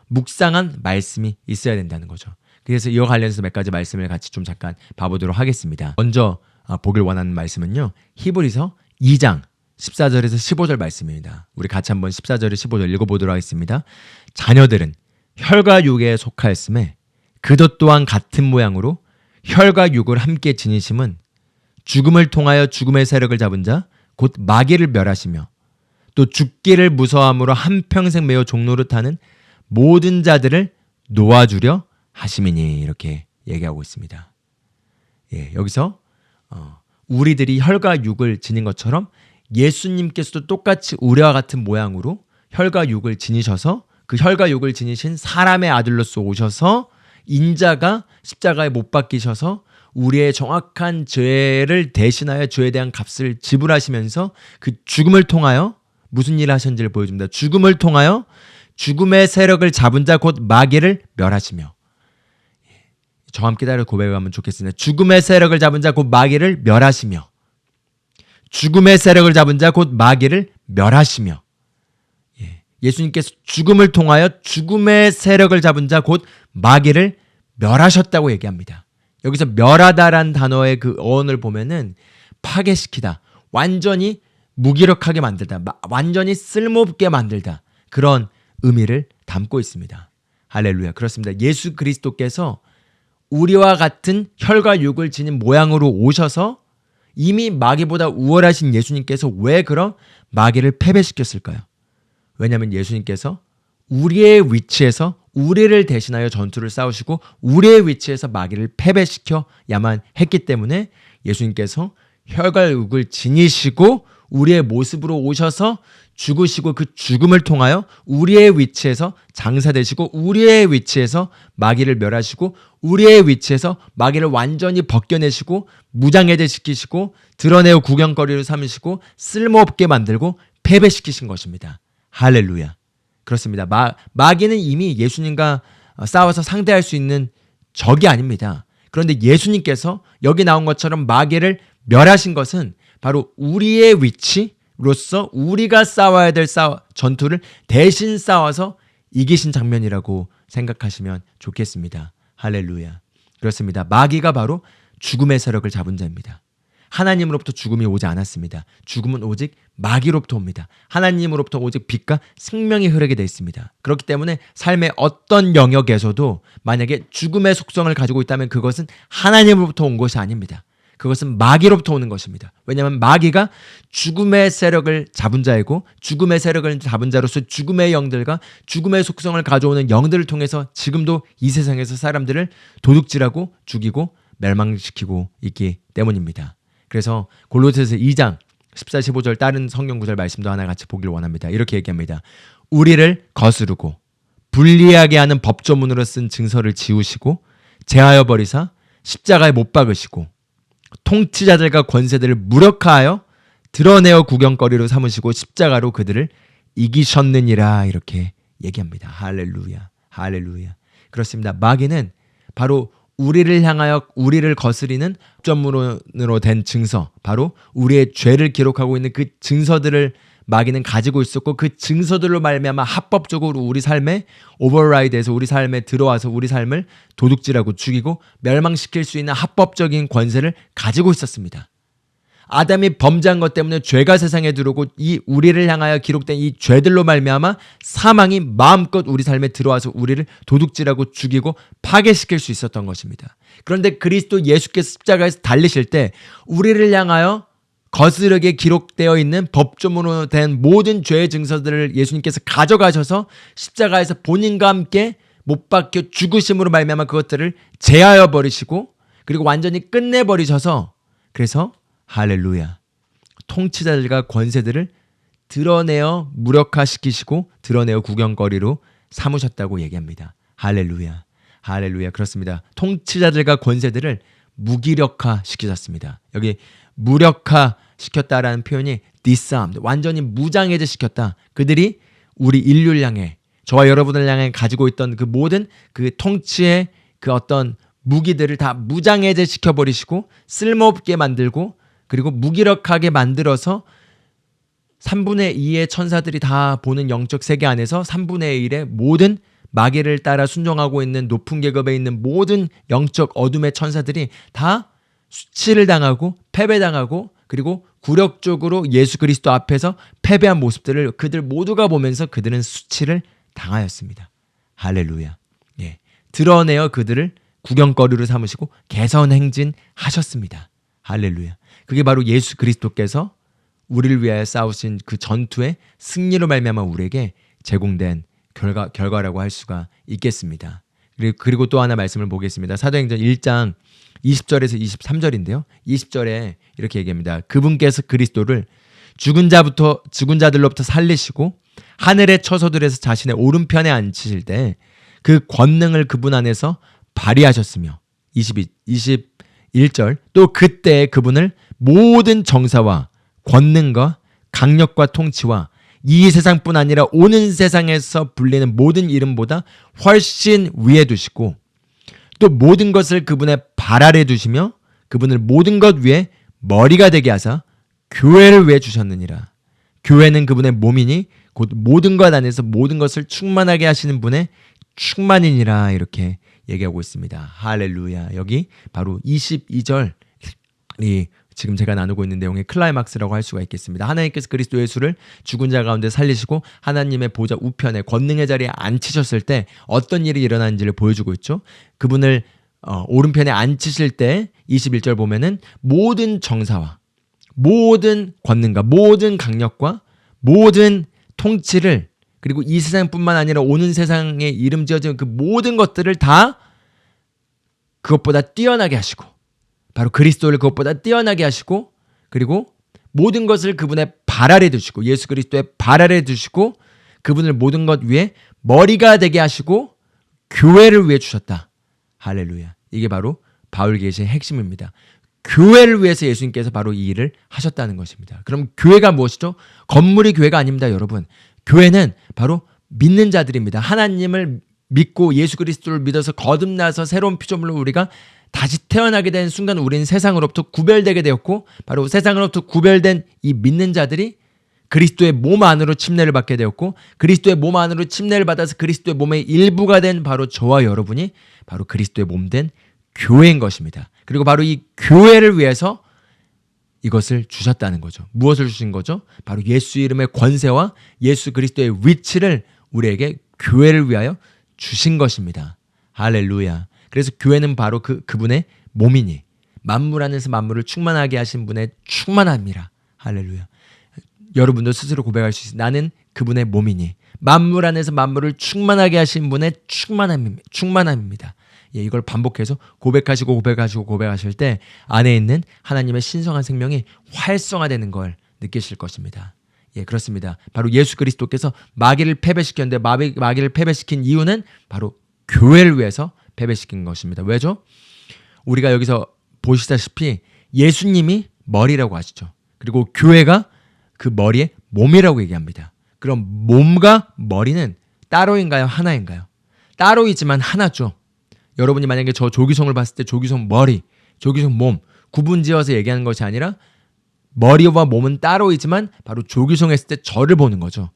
묵상한 말씀이 있어야 된다는 거죠. 그래서 이와 관련해서 몇 가지 말씀을 같이 좀 잠깐 봐보도록 하겠습니다. 먼저 보길 원하는 말씀은요. 히브리서 2장 14절에서 15절 말씀입니다. 우리 같이 한번 14절에 15절 읽어보도록 하겠습니다. 자녀들은 혈과 육에 속하였음에 그것 또한 같은 모양으로 혈과 육을 함께 지니심은 죽음을 통하여 죽음의 세력을 잡은 자 곧 마귀를 멸하시며 또 죽기를 무서워함으로 한평생 매어 종노릇하는 모든 자들을 놓아주려 하심이니 이렇게 얘기하고 있습니다. 여기서 우리들이 혈과 육을 지닌 것처럼 예수님께서도 똑같이 우리와 같은 모양으로 혈과 육을 지니셔서 그 혈과 육을 지니신 사람의 아들로서 오셔서 인자가 십자가에 못 박히셔서 우리의 정확한 죄를 대신하여 죄에 대한 값을 지불하시면서 그 죽음을 통하여 무슨 일을 하셨는지를 보여줍니다. 죽음을 통하여 죽음의 세력을 잡은 자 곧 마귀를 멸하시며 저 함께 따라 고백하면 좋겠습니다. 죽음의 세력을 잡은 자 곧 마귀를 멸하시며 죽음의 세력을 잡은 자 곧 마귀를 멸하시며 예수님께서 죽음을 통하여 죽음의 세력을 잡은 자 곧 마귀를 멸하셨다고 얘기합니다. 여기서 멸하다란 단어의 그 어원을 보면은 파괴시키다, 완전히 무기력하게 만들다, 완전히 쓸모없게 만들다 그런 의미를 담고 있습니다. 할렐루야. 그렇습니다. 예수 그리스도께서 우리와 같은 혈과 육을 지닌 모양으로 오셔서 이미 마귀보다 우월하신 예수님께서 왜 그런 마귀를 패배시켰을까요? 왜냐하면 예수님께서 우리의 위치에서 우리를 대신하여 전투를 싸우시고 우리의 위치에서 마귀를 패배시켜야만 했기 때문에 예수님께서 혈과 육을 지니시고 우리의 모습으로 오셔서 죽으시고 그 죽음을 통하여 우리의 위치에서 장사되시고 우리의 위치에서 마귀를 멸하시고 우리의 위치에서 마귀를 완전히 벗겨내시고 무장해제시키시고 드러내어 구경거리로 삼으시고 쓸모없게 만들고 패배시키신 것입니다. 할렐루야. 그렇습니다. 마귀는 이미 예수님과 싸워서 상대할 수 있는 적이 아닙니다. 그런데 예수님께서 여기 나온 것처럼 마귀를 멸하신 것은 바로 우리의 위치로서 우리가 싸워야 될 전투를 대신 싸워서 이기신 장면이라고 생각하시면 좋겠습니다. 할렐루야. 그렇습니다. 마귀가 바로 죽음의 세력을 잡은 자입니다. 하나님으로부터 죽음이 오지 않았습니다. 죽음은 오직 마귀로부터 옵니다. 하나님으로부터 오직 빛과 생명이 흐르게 되어 있습니다. 그렇기 때문에 삶의 어떤 영역에서도 만약에 죽음의 속성을 가지고 있다면 그것은 하나님으로부터 온 것이 아닙니다. 그것은 마귀로부터 오는 것입니다. 왜냐하면 마귀가 죽음의 세력을 잡은 자이고 죽음의 세력을 잡은 자로서 죽음의 영들과 죽음의 속성을 가져오는 영들을 통해서 지금도 이 세상에서 사람들을 도둑질하고 죽이고 멸망시키고 있기 때문입니다. 그래서 골로새서 2장 14, 15절 다른 성경 구절 말씀도 하나 같이 보길 원합니다. 이렇게 얘기합니다. 우리를 거스르고 불리하게 하는 법조문으로 쓴 증서를 지우시고 제하여 버리사 십자가에 못 박으시고 통치자들과 권세들을 무력화하여 드러내어 구경거리로 삼으시고 십자가로 그들을 이기셨느니라 이렇게 얘기합니다. 할렐루야, 할렐루야. 그렇습니다. 마귀는 바로 우리를 향하여 우리를 거스리는 법조문으로 된 증서, 바로 우리의 죄를 기록하고 있는 그 증서들을 마귀는 가지고 있었고 그 증서들로 말미암아 합법적으로 우리 삶에 오버라이드해서 우리 삶에 들어와서 우리 삶을 도둑질하고 죽이고 멸망시킬 수 있는 합법적인 권세를 가지고 있었습니다. 아담이 범죄한 것 때문에 죄가 세상에 들어오고 이 우리를 향하여 기록된 이 죄들로 말미암아 사망이 마음껏 우리 삶에 들어와서 우리를 도둑질하고 죽이고 파괴시킬 수 있었던 것입니다. 그런데 그리스도 예수께서 십자가에서 달리실 때 우리를 향하여 거스르게 기록되어 있는 법조문으로 된 모든 죄의 증서들을 예수님께서 가져가셔서 십자가에서 본인과 함께 못 박혀 죽으심으로 말미암아 그것들을 제하여 버리시고 그리고 완전히 끝내버리셔서 그래서 할렐루야 통치자들과 권세들을 드러내어 무력화시키시고 드러내어 구경거리로 삼으셨다고 얘기합니다. 할렐루야, 할렐루야. 그렇습니다. 통치자들과 권세들을 무기력화시키셨습니다. 여기 무력화시켰다라는 표현이 disarmed, 완전히 무장해제시켰다. 그들이 우리 인류를 향해 저와 여러분을 향해 가지고 있던 그 모든 그 통치의 그 어떤 무기들을 다 무장해제시켜버리시고 쓸모없게 만들고 그리고 무기력하게 만들어서 3분의 2의 천사들이 다 보는 영적 세계 안에서 3분의 1의 모든 마귀를 따라 순종하고 있는 높은 계급에 있는 모든 영적 어둠의 천사들이 다 수치를 당하고 패배당하고 그리고 굴욕적으로 예수 그리스도 앞에서 패배한 모습들을 그들 모두가 보면서 그들은 수치를 당하였습니다. 할렐루야. 예. 드러내어 그들을 구경거리로 삼으시고 개선 행진하셨습니다. 할렐루야. 그게 바로 예수 그리스도께서 우리를 위하여 싸우신 그 전투의 승리로 말미암아 우리에게 제공된 결과라고 할 수가 있겠습니다. 그리고 또 하나 말씀을 보겠습니다. 사도행전 1장 20절에서 23절인데요. 20절에 이렇게 얘기합니다. 그분께서 그리스도를 죽은 자들로부터 살리시고 하늘의 처소들에서 자신의 오른편에 앉히실 때 그 권능을 그분 안에서 발휘하셨으며 21절 또 그때 그분을 모든 정사와 권능과 강력과 통치와 이 세상뿐 아니라 오는 세상에서 불리는 모든 이름보다 훨씬 위에 두시고 또 모든 것을 그분의 발 아래 두시며 그분을 모든 것 위에 머리가 되게 하사 교회를 위해 주셨느니라. 교회는 그분의 몸이니 곧 모든 것 안에서 모든 것을 충만하게 하시는 분의 충만이니라 이렇게 얘기하고 있습니다. 할렐루야. 여기 바로 22절이 지금 제가 나누고 있는 내용의 클라이막스라고 할 수가 있겠습니다. 하나님께서 그리스도 예수를 죽은 자 가운데 살리시고 하나님의 보좌 우편에 권능의 자리에 앉히셨을 때 어떤 일이 일어나는지를 보여주고 있죠. 그분을 오른편에 앉히실 때 21절 보면은 모든 정사와 모든 권능과 모든 강력과 모든 통치를 그리고 이 세상뿐만 아니라 오는 세상에 이름 지어진 그 모든 것들을 다 그것보다 뛰어나게 하시고 바로 그리스도를 그것보다 뛰어나게 하시고 그리고 모든 것을 그분의 발 아래 두시고 예수 그리스도의 발 아래 두시고 그분을 모든 것 위에 머리가 되게 하시고 교회를 위해 주셨다. 할렐루야. 이게 바로 바울계시의 핵심입니다. 교회를 위해서 예수님께서 바로 이 일을 하셨다는 것입니다. 그럼 교회가 무엇이죠? 건물이 교회가 아닙니다, 여러분. 교회는 바로 믿는 자들입니다. 하나님을 믿고 예수 그리스도를 믿어서 거듭나서 새로운 피조물로 우리가 다시 태어나게 된 순간 우리는 세상으로부터 구별되게 되었고 바로 세상으로부터 구별된 이 믿는 자들이 그리스도의 몸 안으로 침례를 받게 되었고 그리스도의 몸 안으로 침례를 받아서 그리스도의 몸의 일부가 된 바로 저와 여러분이 바로 그리스도의 몸 된 교회인 것입니다. 그리고 바로 이 교회를 위해서 이것을 주셨다는 거죠. 무엇을 주신 거죠? 바로 예수 이름의 권세와 예수 그리스도의 위치를 우리에게 교회를 위하여 주신 것입니다. 할렐루야. 그래서 교회는 바로 그분의 몸이니 만물 안에서 만물을 충만하게 하신 분의 충만함이라. 할렐루야. 여러분도 스스로 고백할 수 있어요. 나는 그분의 몸이니 만물 안에서 만물을 충만하게 하신 분의 충만함입니다. 예, 이걸 반복해서 고백하실 때 안에 있는 하나님의 신성한 생명이 활성화되는 걸 느끼실 것입니다. 예, 그렇습니다. 바로 예수 그리스도께서 마귀를 패배시켰는데 마귀를 패배시킨 이유는 바로 교회를 위해서 패배시킨 것입니다. 왜죠? 우리가 여기서 보시다시피 예수님이 머리라고 하시죠. 그리고 교회가 그 머리의 몸이라고 얘기합니다. 그럼 몸과 머리는 따로인가요? 하나인가요? 따로이지만 하나죠. 여러분이 만약에 저 조기성을 봤을 때 조기성 머리, 조기성 몸 구분지어서 얘기하는 것이 아니라 머리와 몸은 따로이지만 바로 조기성 했을 때 저를 보는 거죠.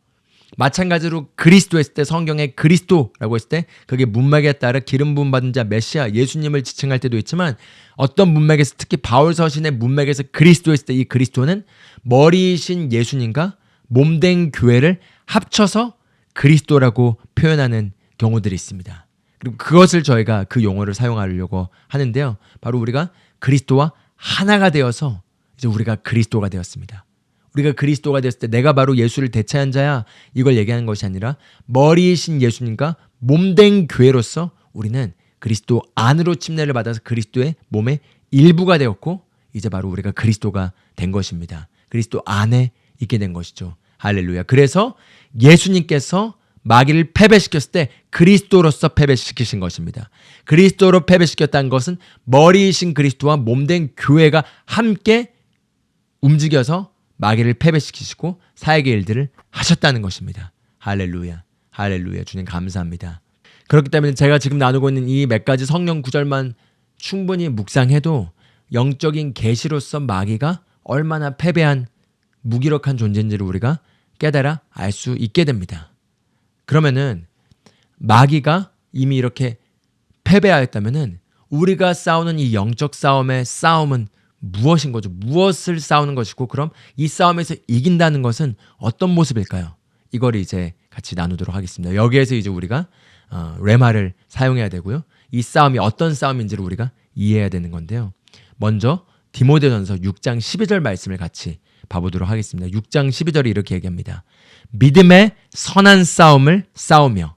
마찬가지로 그리스도 했을 때 성경에 그리스도라고 했을 때 그게 문맥에 따라 기름 부음 받은 자 메시아 예수님을 지칭할 때도 있지만 어떤 문맥에서 특히 바울 서신의 문맥에서 그리스도 했을 때 이 그리스도는 머리이신 예수님과 몸된 교회를 합쳐서 그리스도라고 표현하는 경우들이 있습니다. 그리고 그것을 저희가 그 용어를 사용하려고 하는데요. 바로 우리가 그리스도와 하나가 되어서 이제 우리가 그리스도가 되었습니다. 우리가 그리스도가 됐을 때 내가 바로 예수를 대체한 자야 이걸 얘기하는 것이 아니라 머리이신 예수님과 몸된 교회로서 우리는 그리스도 안으로 침례를 받아서 그리스도의 몸의 일부가 되었고 이제 바로 우리가 그리스도가 된 것입니다. 그리스도 안에 있게 된 것이죠. 할렐루야. 그래서 예수님께서 마귀를 패배시켰을 때 그리스도로서 패배시키신 것입니다. 그리스도로 패배시켰다는 것은 머리이신 그리스도와 몸된 교회가 함께 움직여서 마귀를 패배시키시고 사역의 일들을 하셨다는 것입니다. 할렐루야. 할렐루야. 주님 감사합니다. 그렇기 때문에 제가 지금 나누고 있는 이 몇 가지 성경 구절만 충분히 묵상해도 영적인 계시로서 마귀가 얼마나 패배한 무기력한 존재인지를 우리가 깨달아 알 수 있게 됩니다. 그러면은 마귀가 이미 이렇게 패배하였다면은 우리가 싸우는 이 영적 싸움의 싸움은 무엇인 거죠? 무엇을 싸우는 것이고 그럼 이 싸움에서 이긴다는 것은 어떤 모습일까요? 이걸 이제 같이 나누도록 하겠습니다. 여기에서 이제 우리가 레마를 사용해야 되고요. 이 싸움이 어떤 싸움인지를 우리가 이해해야 되는 건데요. 먼저 디모데전서 6장 12절 말씀을 같이 봐보도록 하겠습니다. 6장 12절이 이렇게 얘기합니다. 믿음의 선한 싸움을 싸우며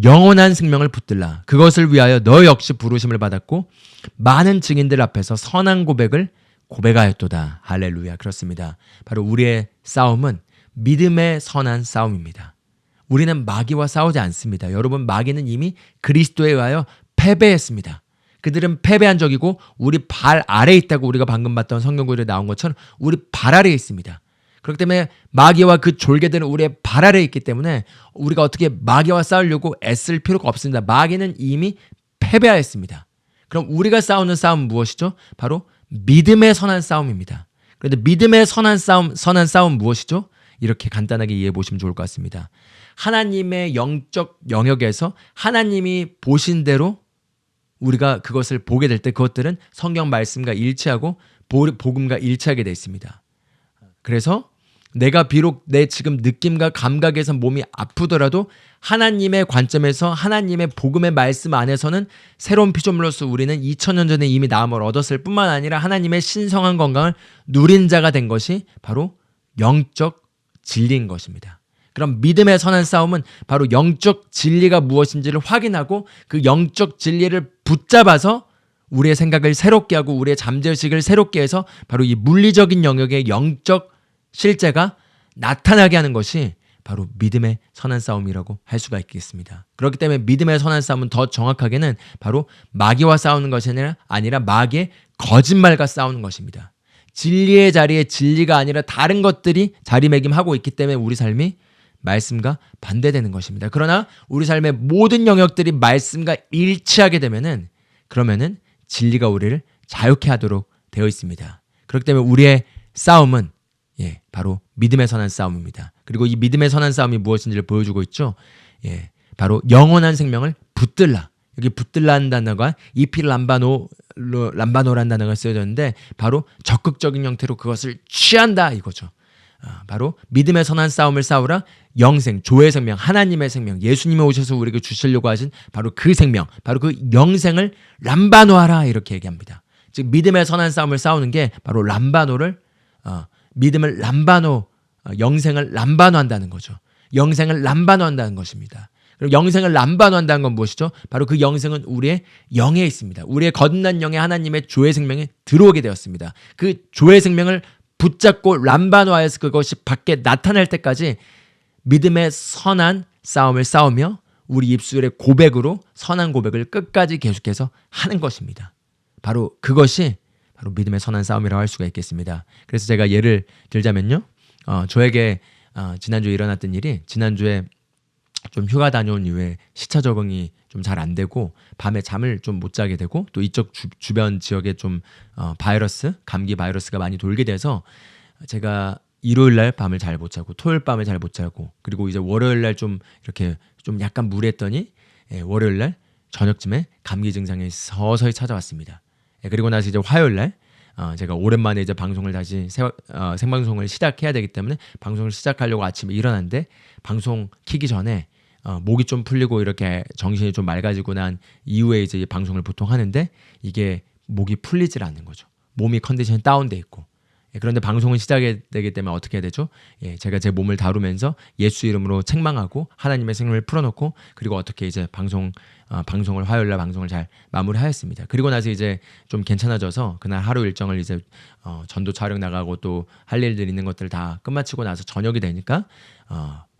영원한 생명을 붙들라. 그것을 위하여 너 역시 부르심을 받았고 많은 증인들 앞에서 선한 고백을 고백하였도다. 할렐루야. 그렇습니다. 바로 우리의 싸움은 믿음의 선한 싸움입니다. 우리는 마귀와 싸우지 않습니다. 여러분, 마귀는 이미 그리스도에 의하여 패배했습니다. 그들은 패배한 적이고 우리 발 아래에 있다고 우리가 방금 봤던 성경구절에 나온 것처럼 우리 발 아래에 있습니다. 그렇기 때문에 마귀와 그 졸개들은 우리의 발 아래에 있기 때문에 우리가 어떻게 마귀와 싸우려고 애쓸 필요가 없습니다. 마귀는 이미 패배하였습니다. 그럼 우리가 싸우는 싸움은 무엇이죠? 바로 믿음의 선한 싸움입니다. 그런데 믿음의 선한 싸움 무엇이죠? 이렇게 간단하게 이해해 보시면 좋을 것 같습니다. 하나님의 영적 영역에서 하나님이 보신 대로 우리가 그것을 보게 될 때 그것들은 성경 말씀과 일치하고 복음과 일치하게 되어 있습니다. 그래서 내가 비록 내 지금 느낌과 감각에서 몸이 아프더라도 하나님의 관점에서 하나님의 복음의 말씀 안에서는 새로운 피조물로서 우리는 2000년 전에 이미 나음을 얻었을 뿐만 아니라 하나님의 신성한 건강을 누린 자가 된 것이 바로 영적 진리인 것입니다. 그럼 믿음의 선한 싸움은 바로 영적 진리가 무엇인지를 확인하고 그 영적 진리를 붙잡아서 우리의 생각을 새롭게 하고 우리의 잠재의식을 새롭게 해서 바로 이 물리적인 영역의 영적 실제가 나타나게 하는 것이 바로 믿음의 선한 싸움이라고 할 수가 있겠습니다. 그렇기 때문에 믿음의 선한 싸움은 더 정확하게는 바로 마귀와 싸우는 것이 아니라 마귀의 거짓말과 싸우는 것입니다. 진리의 자리에 진리가 아니라 다른 것들이 자리매김하고 있기 때문에 우리 삶이 말씀과 반대되는 것입니다. 그러나 우리 삶의 모든 영역들이 말씀과 일치하게 되면은 그러면은 진리가 우리를 자유케 하도록 되어 있습니다. 그렇기 때문에 우리의 싸움은 바로 믿음의 선한 싸움입니다. 그리고 이 믿음의 선한 싸움이 무엇인지를 보여주고 있죠. 바로 영원한 생명을 붙들라. 여기 붙들라는 단어가 람바노라는 단어가 쓰여졌는데 바로 적극적인 형태로 그것을 취한다 이거죠. 바로 믿음의 선한 싸움을 싸우라. 영생, 조의 생명, 하나님의 생명, 예수님이 오셔서 우리에게 주시려고 하신 바로 그 생명, 바로 그 영생을 람바노하라 이렇게 얘기합니다. 즉 믿음의 선한 싸움을 싸우는 게 바로 람바노를 믿음을 람바노 영생을 람바노한다는 거죠. 영생을 람바노한다는 것입니다. 그럼 영생을 람바노한다는 건 무엇이죠? 바로 그 영생은 우리의 영에 있습니다. 우리의 거듭난 영에 하나님의 조의 생명이 들어오게 되었습니다. 그 조의 생명을 붙잡고 람바노하여서 그것이 밖에 나타날 때까지 믿음의 선한 싸움을 싸우며 우리 입술의 고백으로 선한 고백을 끝까지 계속해서 하는 것입니다. 바로 그것이 바로 믿음의 선한 싸움이라고 할 수가 있겠습니다. 그래서 제가 예를 들자면요. 저에게 지난주에 일어났던 일이, 지난주에 좀 휴가 다녀온 이후에 시차 적응이 좀 잘 안 되고 밤에 잠을 좀 못 자게 되고 또 이쪽 주변 지역에 좀 감기 바이러스가 많이 돌게 돼서 제가 일요일 날 밤을 잘 못 자고 토요일 밤을 잘 못 자고 그리고 이제 월요일 날 좀 이렇게 좀 약간 무리했더니 월요일 날 저녁쯤에 감기 증상이 서서히 찾아왔습니다. 그리고 나서 이제 화요일 날 제가 오랜만에 이제 방송을 다시 생방송을 시작해야 되기 때문에 방송을 시작하려고 아침에 일어났는데 방송 키기 전에 목이 좀 풀리고 이렇게 정신이 좀 맑아지고 난 이후에 이제 방송을 보통 하는데 이게 목이 풀리질 않는 거죠. 몸이 컨디션이 다운돼 있고. 그런데 방송은 시작이 되기 때문에 어떻게 해야 되죠? 제가 제 몸을 다루면서 예수 이름으로 책망하고 하나님의 생명을 풀어놓고 그리고 어떻게 이제 방송을 화요일날 방송을 잘 마무리하였습니다. 그리고 나서 이제 좀 괜찮아져서 그날 하루 일정을 이제 전도 촬영 나가고 또 할 일들 있는 것들 다 끝마치고 나서 저녁이 되니까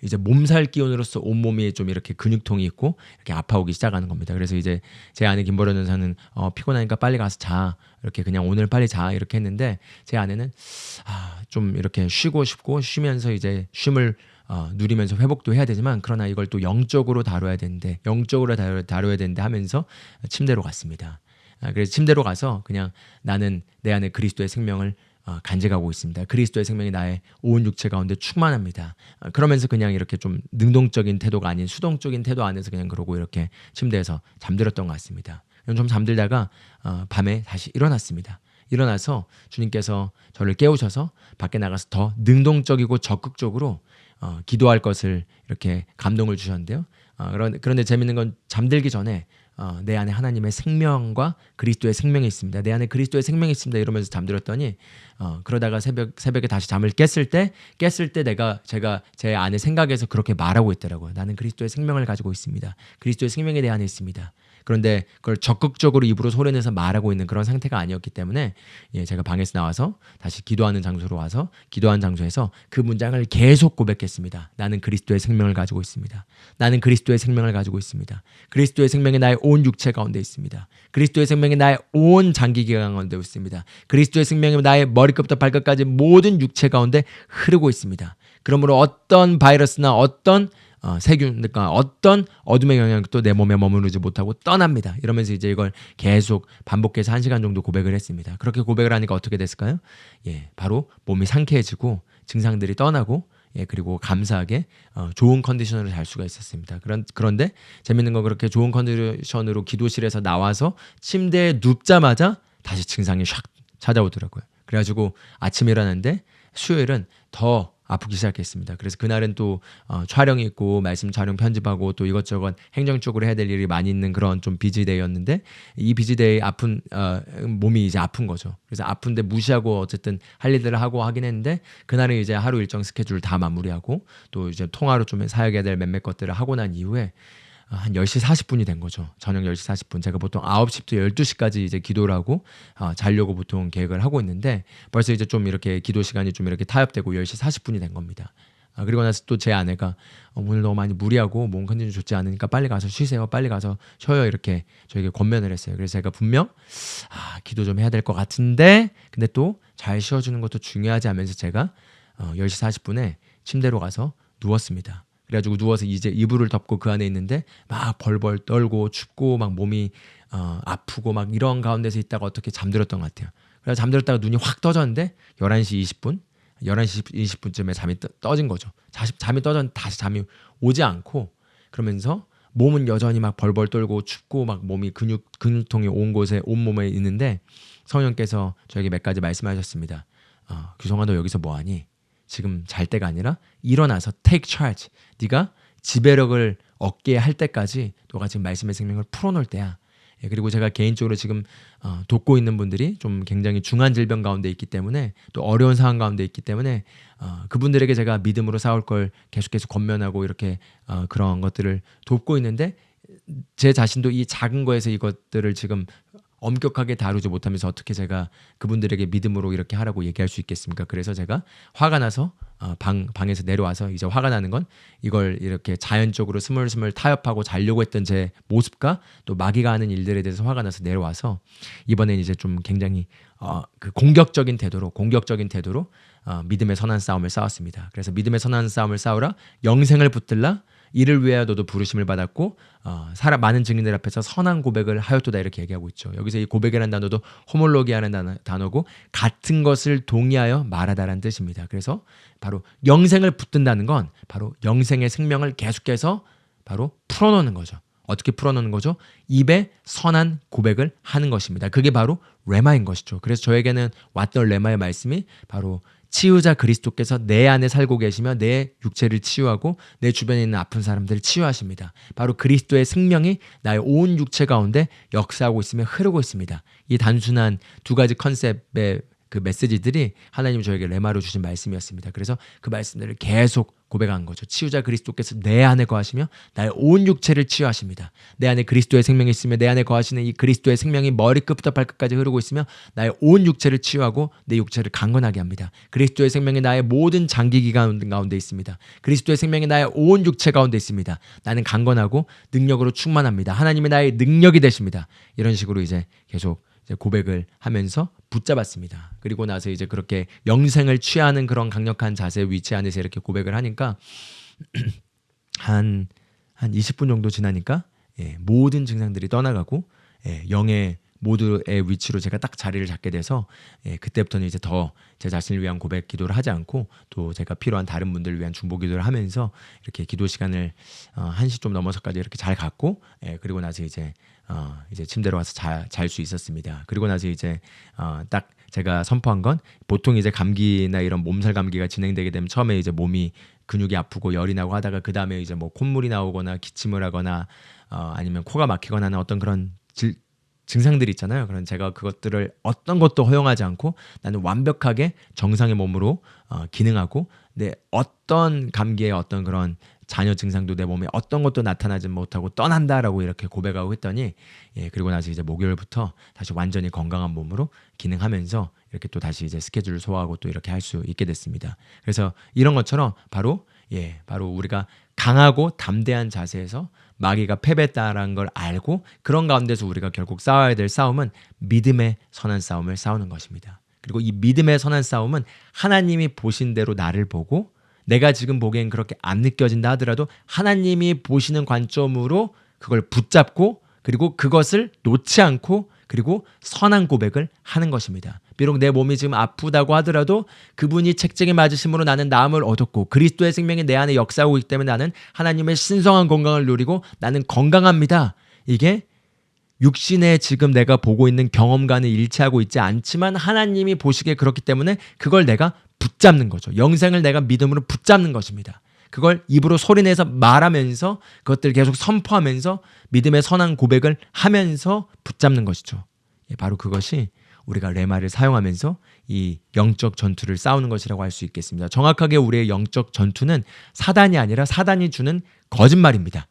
이제 몸살 기운으로서 온몸이 좀 이렇게 근육통이 있고 이렇게 아파오기 시작하는 겁니다. 그래서 이제 제 아내 김보련 전사는 피곤하니까 빨리 가서 자, 이렇게 그냥 오늘 빨리 자 이렇게 했는데 제 아내는 좀 이렇게 쉬고 싶고 쉬면서 이제 쉼을 누리면서 회복도 해야 되지만 그러나 이걸 또 영적으로 다뤄야 되는데 하면서 침대로 갔습니다. 그래서 침대로 가서 그냥 나는 내 안에 그리스도의 생명을 간직하고 있습니다. 그리스도의 생명이 나의 온 육체 가운데 충만합니다. 그러면서 그냥 이렇게 좀 능동적인 태도가 아닌 수동적인 태도 안에서 그냥 그러고 이렇게 침대에서 잠들었던 것 같습니다. 좀 잠들다가 밤에 다시 일어났습니다. 일어나서 주님께서 저를 깨우셔서 밖에 나가서 더 능동적이고 적극적으로 기도할 것을 이렇게 감동을 주셨는데요. 그런데 재밌는 건 잠들기 전에 내 안에 하나님의 생명과 그리스도의 생명이 있습니다. 내 안에 그리스도의 생명이 있습니다. 이러면서 잠들었더니 그러다가 새벽에 다시 잠을 깼을 때 제가 제 안에 생각에서 그렇게 말하고 있더라고요. 나는 그리스도의 생명을 가지고 있습니다. 그리스도의 생명이 내 안에 있습니다. 그런데 그걸 적극적으로 입으로 소리내서 말하고 있는 그런 상태가 아니었기 때문에 제가 방에서 나와서 다시 기도하는 장소로 와서 기도하는 장소에서 그 문장을 계속 고백했습니다. 나는 그리스도의 생명을 가지고 있습니다. 나는 그리스도의 생명을 가지고 있습니다. 그리스도의 생명이 나의 온 육체 가운데 있습니다. 그리스도의 생명이 나의 온 장기기가 가운데 있습니다. 그리스도의 생명이 나의 머리끝부터 발끝까지 모든 육체 가운데 흐르고 있습니다. 그러므로 어떤 바이러스나 어떤 세균, 그러니까 어떤 어둠의 영향도 내 몸에 머무르지 못하고 떠납니다. 이러면서 이제 이걸 계속 반복해서 1시간 정도 고백을 했습니다. 그렇게 고백을 하니까 어떻게 됐을까요? 바로 몸이 상쾌해지고 증상들이 떠나고 그리고 감사하게 좋은 컨디션으로 잘 수가 있었습니다. 그런데 재밌는 건 그렇게 좋은 컨디션으로 기도실에서 나와서 침대에 눕자마자 다시 증상이 샥 찾아오더라고요. 그래가지고 아침에 일어났는데 수요일은 더 아프기 시작했습니다. 그래서 그날은 또 촬영이 있고 말씀 촬영 편집하고 또 이것저것 행정적으로 해야 될 일이 많이 있는 그런 좀 비지데이였는데 이 비지데이 아픈 몸이 이제 아픈 거죠. 그래서 아픈데 무시하고 어쨌든 할 일들을 하고 하긴 했는데 그날은 이제 하루 일정 스케줄 다 마무리하고 또 이제 통화로 좀 사역해야 될 몇몇 것들을 하고 난 이후에 한 10시 40분이 된 거죠. 저녁 10시 40분. 제가 보통 9시부터 12시까지 이제 기도를 하고 자려고 보통 계획을 하고 있는데 벌써 이제 좀 이렇게 기도 시간이 좀 이렇게 타협되고 10시 40분이 된 겁니다. 그리고 나서 또 제 아내가 오늘 너무 많이 무리하고 몸 컨디션 좋지 않으니까 빨리 가서 쉬세요. 빨리 가서 쉬어요. 이렇게 저에게 권면을 했어요. 그래서 제가 분명 기도 좀 해야 될 것 같은데 근데 또 잘 쉬어주는 것도 중요하지 하면서 제가 10시 40분에 침대로 가서 누웠습니다. 그래가지고 누워서 이제 이불을 덮고 그 안에 있는데 막 벌벌 떨고 춥고 막 몸이 아프고 막 이런 가운데서 있다가 어떻게 잠들었던 것 같아요. 그래서 잠들었다가 눈이 확 떠졌는데 11시 20분쯤에 잠이 떠진 거죠. 잠이 떠졌는데 다시 잠이 오지 않고 그러면서 몸은 여전히 막 벌벌 떨고 춥고 막 몸이 근육통이 온 곳에 온몸에 있는데 성령께서 저에게 몇 가지 말씀하셨습니다. 규성아 너 여기서 뭐하니? 지금 잘 때가 아니라 일어나서 take charge. 네가 지배력을 얻게 할 때까지 너가 지금 말씀의 생명을 풀어놓을 때야. 그리고 제가 개인적으로 지금 돕고 있는 분들이 좀 굉장히 중한 질병 가운데 있기 때문에 또 어려운 상황 가운데 있기 때문에 그분들에게 제가 믿음으로 싸울 걸 계속 권면하고 이렇게 그런 것들을 돕고 있는데 제 자신도 이 작은 거에서 이것들을 지금 엄격하게 다루지 못하면서 어떻게 제가 그분들에게 믿음으로 이렇게 하라고 얘기할 수 있겠습니까? 그래서 제가 화가 나서 방에서 내려와서 이제 화가 나는 건 이걸 이렇게 자연적으로 스물스물 타협하고 자려고 했던 제 모습과 또 마귀가 하는 일들에 대해서 화가 나서 내려와서 이번엔 이제 좀 굉장히 그 공격적인 태도로 믿음의 선한 싸움을 싸웠습니다. 그래서 믿음의 선한 싸움을 싸우라 영생을 붙들라 이를 위하여 너도 부르심을 받았고 많은 증인들 앞에서 선한 고백을 하였도다 이렇게 얘기하고 있죠. 여기서 이 고백이라는 단어도 호몰로기아라는 단어고 같은 것을 동의하여 말하다라는 뜻입니다. 그래서 바로 영생을 붙든다는 건 바로 영생의 생명을 계속해서 바로 풀어놓는 거죠. 어떻게 풀어놓는 거죠? 입에 선한 고백을 하는 것입니다. 그게 바로 레마인 것이죠. 그래서 저에게는 왔던 레마의 말씀이 바로 치유자 그리스도께서 내 안에 살고 계시며 내 육체를 치유하고 내 주변에 있는 아픈 사람들을 치유하십니다. 바로 그리스도의 생명이 나의 온 육체 가운데 역사하고 있으며 흐르고 있습니다. 이 단순한 두 가지 컨셉의 그 메시지들이 하나님이 저에게 레마로 주신 말씀이었습니다. 그래서 그 말씀들을 계속 고백한 거죠. 치유자 그리스도께서 내 안에 거하시며 나의 온 육체를 치유하십니다. 내 안에 그리스도의 생명이 있으며 내 안에 거하시는 이 그리스도의 생명이 머리끝부터 발끝까지 흐르고 있으며 나의 온 육체를 치유하고 내 육체를 강건하게 합니다. 그리스도의 생명이 나의 모든 장기기관 가운데 있습니다. 그리스도의 생명이 나의 온 육체 가운데 있습니다. 나는 강건하고 능력으로 충만합니다. 하나님이 나의 능력이 되십니다. 이런 식으로 이제 계속 고백을 하면서 붙잡았습니다. 그리고 나서 이제 그렇게 영생을 취하는 그런 강력한 자세 위치 안에서 이렇게 고백을 하니까 한 20분 정도 지나니까 모든 증상들이 떠나가고 영의 모두의 위치로 제가 딱 자리를 잡게 돼서 그때부터는 이제 더 제 자신을 위한 고백 기도를 하지 않고 또 제가 필요한 다른 분들을 위한 중보 기도를 하면서 이렇게 기도 시간을 1시 좀 넘어서까지 이렇게 잘 갔고 그리고 나서 이제 침대로 와서 잘 수 있었습니다. 그리고 나서 이제 딱 제가 선포한 건 보통 이제 감기나 이런 몸살 감기가 진행되게 되면 처음에 이제 몸이 근육이 아프고 열이 나고 하다가 그 다음에 이제 뭐 콧물이 나오거나 기침을 하거나 아니면 코가 막히거나 하는 어떤 그런 증상들이 있잖아요. 그런 제가 그것들을 어떤 것도 허용하지 않고 나는 완벽하게 정상의 몸으로 기능하고 내 어떤 감기의 어떤 그런 잔여 증상도 내 몸에 어떤 것도 나타나지 못하고 떠난다라고 이렇게 고백하고 했더니 그리고 나서 이제 목요일부터 다시 완전히 건강한 몸으로 기능하면서 이렇게 또 다시 이제 스케줄을 소화하고 또 이렇게 할 수 있게 됐습니다. 그래서 이런 것처럼 바로 우리가 강하고 담대한 자세에서 마귀가 패배했다라는 걸 알고 그런 가운데서 우리가 결국 싸워야 될 싸움은 믿음의 선한 싸움을 싸우는 것입니다. 그리고 이 믿음의 선한 싸움은 하나님이 보신 대로 나를 보고 내가 지금 보기엔 그렇게 안 느껴진다 하더라도 하나님이 보시는 관점으로 그걸 붙잡고 그리고 그것을 놓지 않고 그리고 선한 고백을 하는 것입니다. 비록 내 몸이 지금 아프다고 하더라도 그분이 책정에 맞으심으로 나는 나음을 얻었고 그리스도의 생명이 내 안에 역사하고 있기 때문에 나는 하나님의 신성한 건강을 누리고 나는 건강합니다. 이게 육신에 지금 내가 보고 있는 경험과는 일치하고 있지 않지만 하나님이 보시기에 그렇기 때문에 그걸 내가 붙잡는 거죠. 영생을 내가 믿음으로 붙잡는 것입니다. 그걸 입으로 소리내서 말하면서 그것들을 계속 선포하면서 믿음의 선한 고백을 하면서 붙잡는 것이죠. 바로 그것이 우리가 레마를 사용하면서 이 영적 전투를 싸우는 것이라고 할 수 있겠습니다. 정확하게 우리의 영적 전투는 사단이 아니라 사단이 주는 거짓말입니다.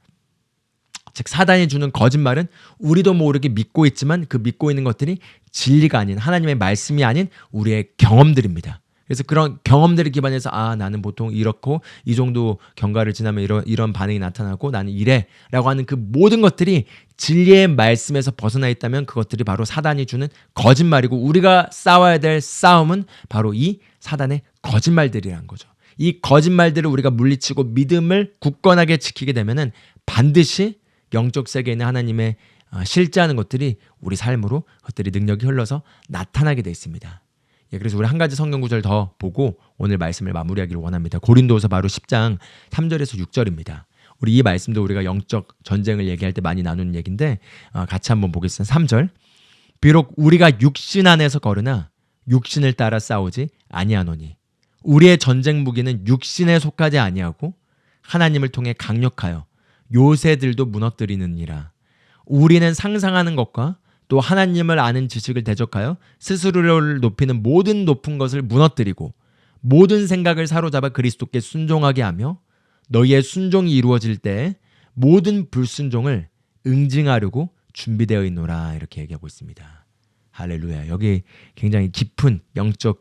즉 사단이 주는 거짓말은 우리도 모르게 믿고 있지만 그 믿고 있는 것들이 진리가 아닌 하나님의 말씀이 아닌 우리의 경험들입니다. 그래서 그런 경험들을 기반해서 나는 보통 이렇고 이 정도 경과를 지나면 이런 반응이 나타나고 나는 이래 라고 하는 그 모든 것들이 진리의 말씀에서 벗어나 있다면 그것들이 바로 사단이 주는 거짓말이고 우리가 싸워야 될 싸움은 바로 이 사단의 거짓말들이라는 거죠. 이 거짓말들을 우리가 물리치고 믿음을 굳건하게 지키게 되면은 반드시 영적 세계에 있는 하나님의 실제하는 것들이 우리 삶으로 그것들이 능력이 흘러서 나타나게 되어 있습니다. 그래서 우리 한 가지 성경 구절 더 보고 오늘 말씀을 마무리하기를 원합니다. 고린도후서 바로 10장 3절에서 6절입니다. 우리 이 말씀도 우리가 영적 전쟁을 얘기할 때 많이 나누는 얘기인데 같이 한번 보겠습니다. 3절 비록 우리가 육신 안에서 거르나 육신을 따라 싸우지 아니하노니 우리의 전쟁 무기는 육신에 속하지 아니하고 하나님을 통해 강력하여 요새들도 무너뜨리느니라. 우리는 상상하는 것과 또 하나님을 아는 지식을 대적하여 스스로를 높이는 모든 높은 것을 무너뜨리고 모든 생각을 사로잡아 그리스도께 순종하게 하며 너희의 순종이 이루어질 때 모든 불순종을 응징하려고 준비되어 있노라 이렇게 얘기하고 있습니다. 할렐루야. 여기 굉장히 깊은 영적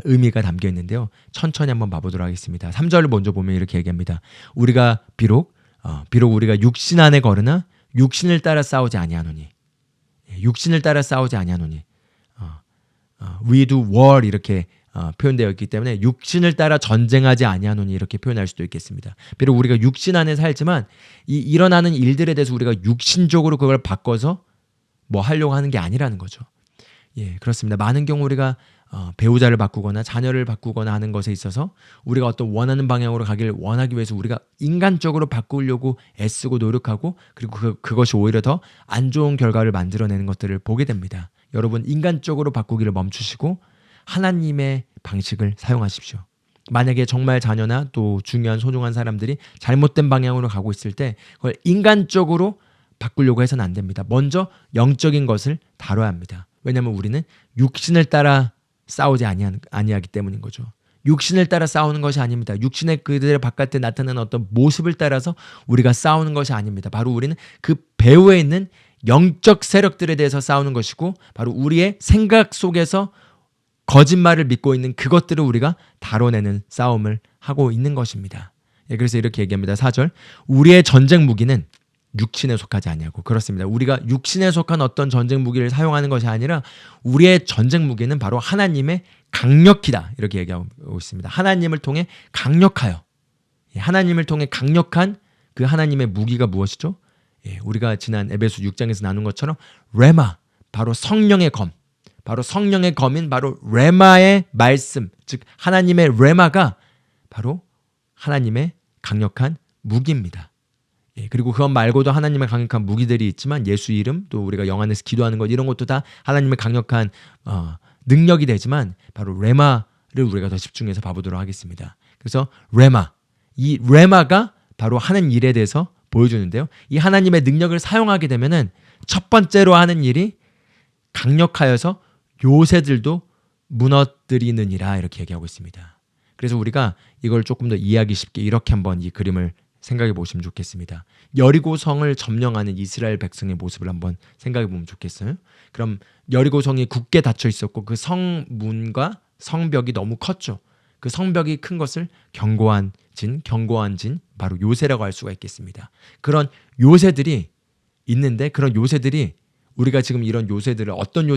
의미가 담겨 있는데요. 천천히 한번 봐보도록 하겠습니다. 3절을 먼저 보면 이렇게 얘기합니다. 우리가 비록 우리가 육신 안에 거르나 육신을 따라 싸우지 아니하노니 육신을 따라 싸우지 아니하노니 we do war 이렇게 표현되어 있기 때문에 육신을 따라 전쟁하지 아니하노니 이렇게 표현할 수도 있겠습니다. 비록 우리가 육신 안에 살지만 이 일어나는 일들에 대해서 우리가 육신적으로 그걸 바꿔서 뭐 하려고 하는 게 아니라는 거죠. 예, 그렇습니다. 많은 경우 우리가 배우자를 바꾸거나 자녀를 바꾸거나 하는 것에 있어서 우리가 어떤 원하는 방향으로 가기를 원하기 위해서 우리가 인간적으로 바꾸려고 애쓰고 노력하고 그리고 그것이 오히려 더 안 좋은 결과를 만들어내는 것들을 보게 됩니다. 여러분 인간적으로 바꾸기를 멈추시고 하나님의 방식을 사용하십시오. 만약에 정말 자녀나 또 중요한 소중한 사람들이 잘못된 방향으로 가고 있을 때 그걸 인간적으로 바꾸려고 해서는 안 됩니다. 먼저 영적인 것을 다뤄야 합니다. 왜냐하면 우리는 육신을 따라 싸우지 아니하기 때문인 거죠. 육신을 따라 싸우는 것이 아닙니다. 육신의 그들의 바깥에 나타나는 어떤 모습을 따라서 우리가 싸우는 것이 아닙니다. 바로 우리는 그 배후에 있는 영적 세력들에 대해서 싸우는 것이고 바로 우리의 생각 속에서 거짓말을 믿고 있는 그것들을 우리가 다뤄내는 싸움을 하고 있는 것입니다. 예, 그래서 이렇게 얘기합니다. 4절 우리의 전쟁 무기는 육신에 속하지 아니하고 그렇습니다. 우리가 육신에 속한 어떤 전쟁 무기를 사용하는 것이 아니라 우리의 전쟁 무기는 바로 하나님의 강력히다 이렇게 얘기하고 있습니다. 하나님을 통해 강력하여 하나님을 통해 강력한 그 하나님의 무기가 무엇이죠? 예, 우리가 지난 에베소 6장에서 나눈 것처럼 레마 바로 성령의 검 바로 성령의 검인 바로 레마의 말씀 즉 하나님의 레마가 바로 하나님의 강력한 무기입니다. 예, 그리고 그것 말고도 하나님의 강력한 무기들이 있지만 예수 이름 또 우리가 영 안에서 기도하는 것 이런 것도 다 하나님의 강력한 능력이 되지만 바로 레마를 우리가 더 집중해서 봐보도록 하겠습니다. 그래서 이 레마가 바로 하는 일에 대해서 보여주는데요. 이 하나님의 능력을 사용하게 되면은 첫 번째로 하는 일이 강력하여서 요새들도 무너뜨리느니라 이렇게 얘기하고 있습니다. 그래서 우리가 이걸 조금 더 이해하기 쉽게 이렇게 한번 이 그림을 생각해 보시면 좋겠습니다. 여리고성을 점령하는 이스라엘 백성의 모습을 한번 생각해 보면 좋겠어요. 그럼 여리고성이 굳게 닫혀 있었고 그 성문과 성벽이 너무 컸죠. 그 성벽이 큰 것을 견고한 진 바로 요새라고 할 수가 있겠습니다. 그런 요새들이 있는데 그런 요새들이 우리가 지금 이런 요새들을 어떤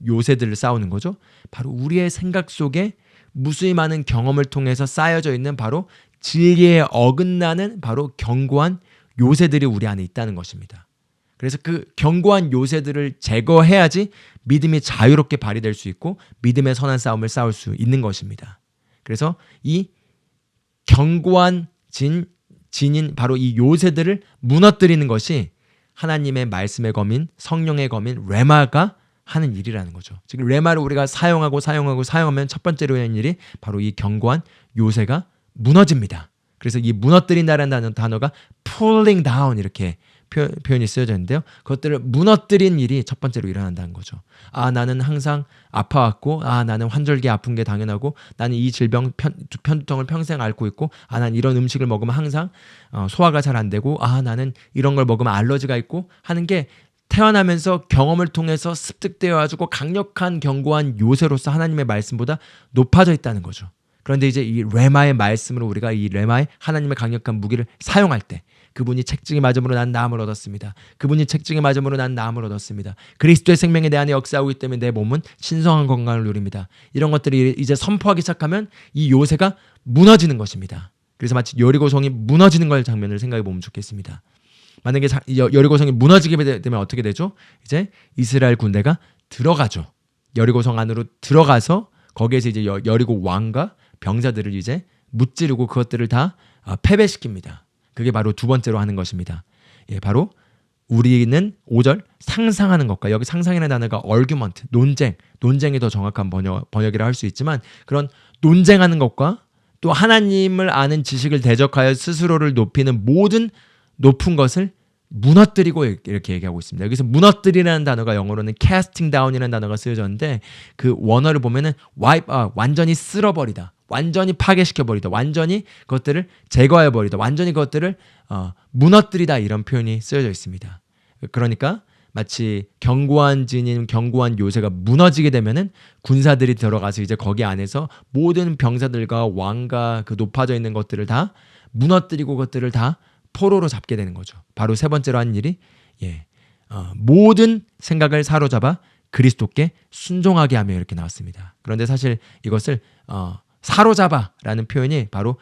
요새들을 싸우는 거죠? 바로 우리의 생각 속에 무수히 많은 경험을 통해서 쌓여져 있는 바로 진리에 어긋나는 바로 견고한 요새들이 우리 안에 있다는 것입니다. 그래서 그 견고한 요새들을 제거해야지 믿음이 자유롭게 발휘될 수 있고 믿음의 선한 싸움을 싸울 수 있는 것입니다. 그래서 이 견고한 진인 바로 이 요새들을 무너뜨리는 것이 하나님의 말씀의 검인 성령의 검인 레마가 하는 일이라는 거죠. 지금 레마를 우리가 사용하면 첫 번째로 하는 일이 바로 이 견고한 요새가 무너집니다. 그래서 이 무너뜨린다라는 단어가 pulling down 이렇게 표현이 쓰여져 있는데요. 그것들을 무너뜨린 일이 첫 번째로 일어난다는 거죠. 나는 항상 아파왔고 나는 환절기 아픈 게 당연하고 나는 이 질병 편두통을 평생 앓고 있고 난 이런 음식을 먹으면 항상 소화가 잘 안 되고 나는 이런 걸 먹으면 알러지가 있고 하는 게 태어나면서 경험을 통해서 습득되어 가지고 강력한 견고한 요새로서 하나님의 말씀보다 높아져 있다는 거죠. 그런데 이제 이 레마의 말씀으로 우리가 이 레마의 하나님의 강력한 무기를 사용할 때 그분이 책증이 맞음으로 난 나음을 얻었습니다. 그분이 책증이 맞음으로 난 나음을 얻었습니다. 그리스도의 생명이 내 안에 역사하고 있기 때문에 내 몸은 신성한 건강을 누립니다. 이런 것들이 이제 선포하기 시작하면 이 요새가 무너지는 것입니다. 그래서 마치 여리고성이 무너지는 걸 장면을 생각해 보면 좋겠습니다. 만약에 여리고성이 무너지게 되면 어떻게 되죠? 이제 이스라엘 군대가 들어가죠. 여리고성 안으로 들어가서 거기에서 이제 여리고 왕과 병사들을 이제 무찌르고 그것들을 다 패배시킵니다. 그게 바로 두 번째로 하는 것입니다. 예, 바로 우리는 5절 상상하는 것과 여기 상상이라는 단어가 argument, 논쟁이 더 정확한 번역이라 할 수 있지만 그런 논쟁하는 것과 또 하나님을 아는 지식을 대적하여 스스로를 높이는 모든 높은 것을 무너뜨리고 이렇게 얘기하고 있습니다. 여기서 무너뜨리라는 단어가 영어로는 casting down이라는 단어가 쓰여졌는데 그 원어를 보면은 wipe out, 완전히 쓸어버리다, 완전히 파괴시켜버리다, 완전히 그것들을 제거해버리다, 완전히 그것들을 무너뜨리다 이런 표현이 쓰여져 있습니다. 그러니까 마치 견고한 진인 견고한 요새가 무너지게 되면은 군사들이 들어가서 이제 거기 안에서 모든 병사들과 왕과 그 높아져 있는 것들을 다 무너뜨리고 그것들을 다 포로로 잡게 되는 거죠. 바로 세 번째로 한 일이 모든 생각을 사로잡아 그리스도께 순종하게 하며 이렇게 나왔습니다. 그런데 사실 이것을 사로잡아라는 표현이 바로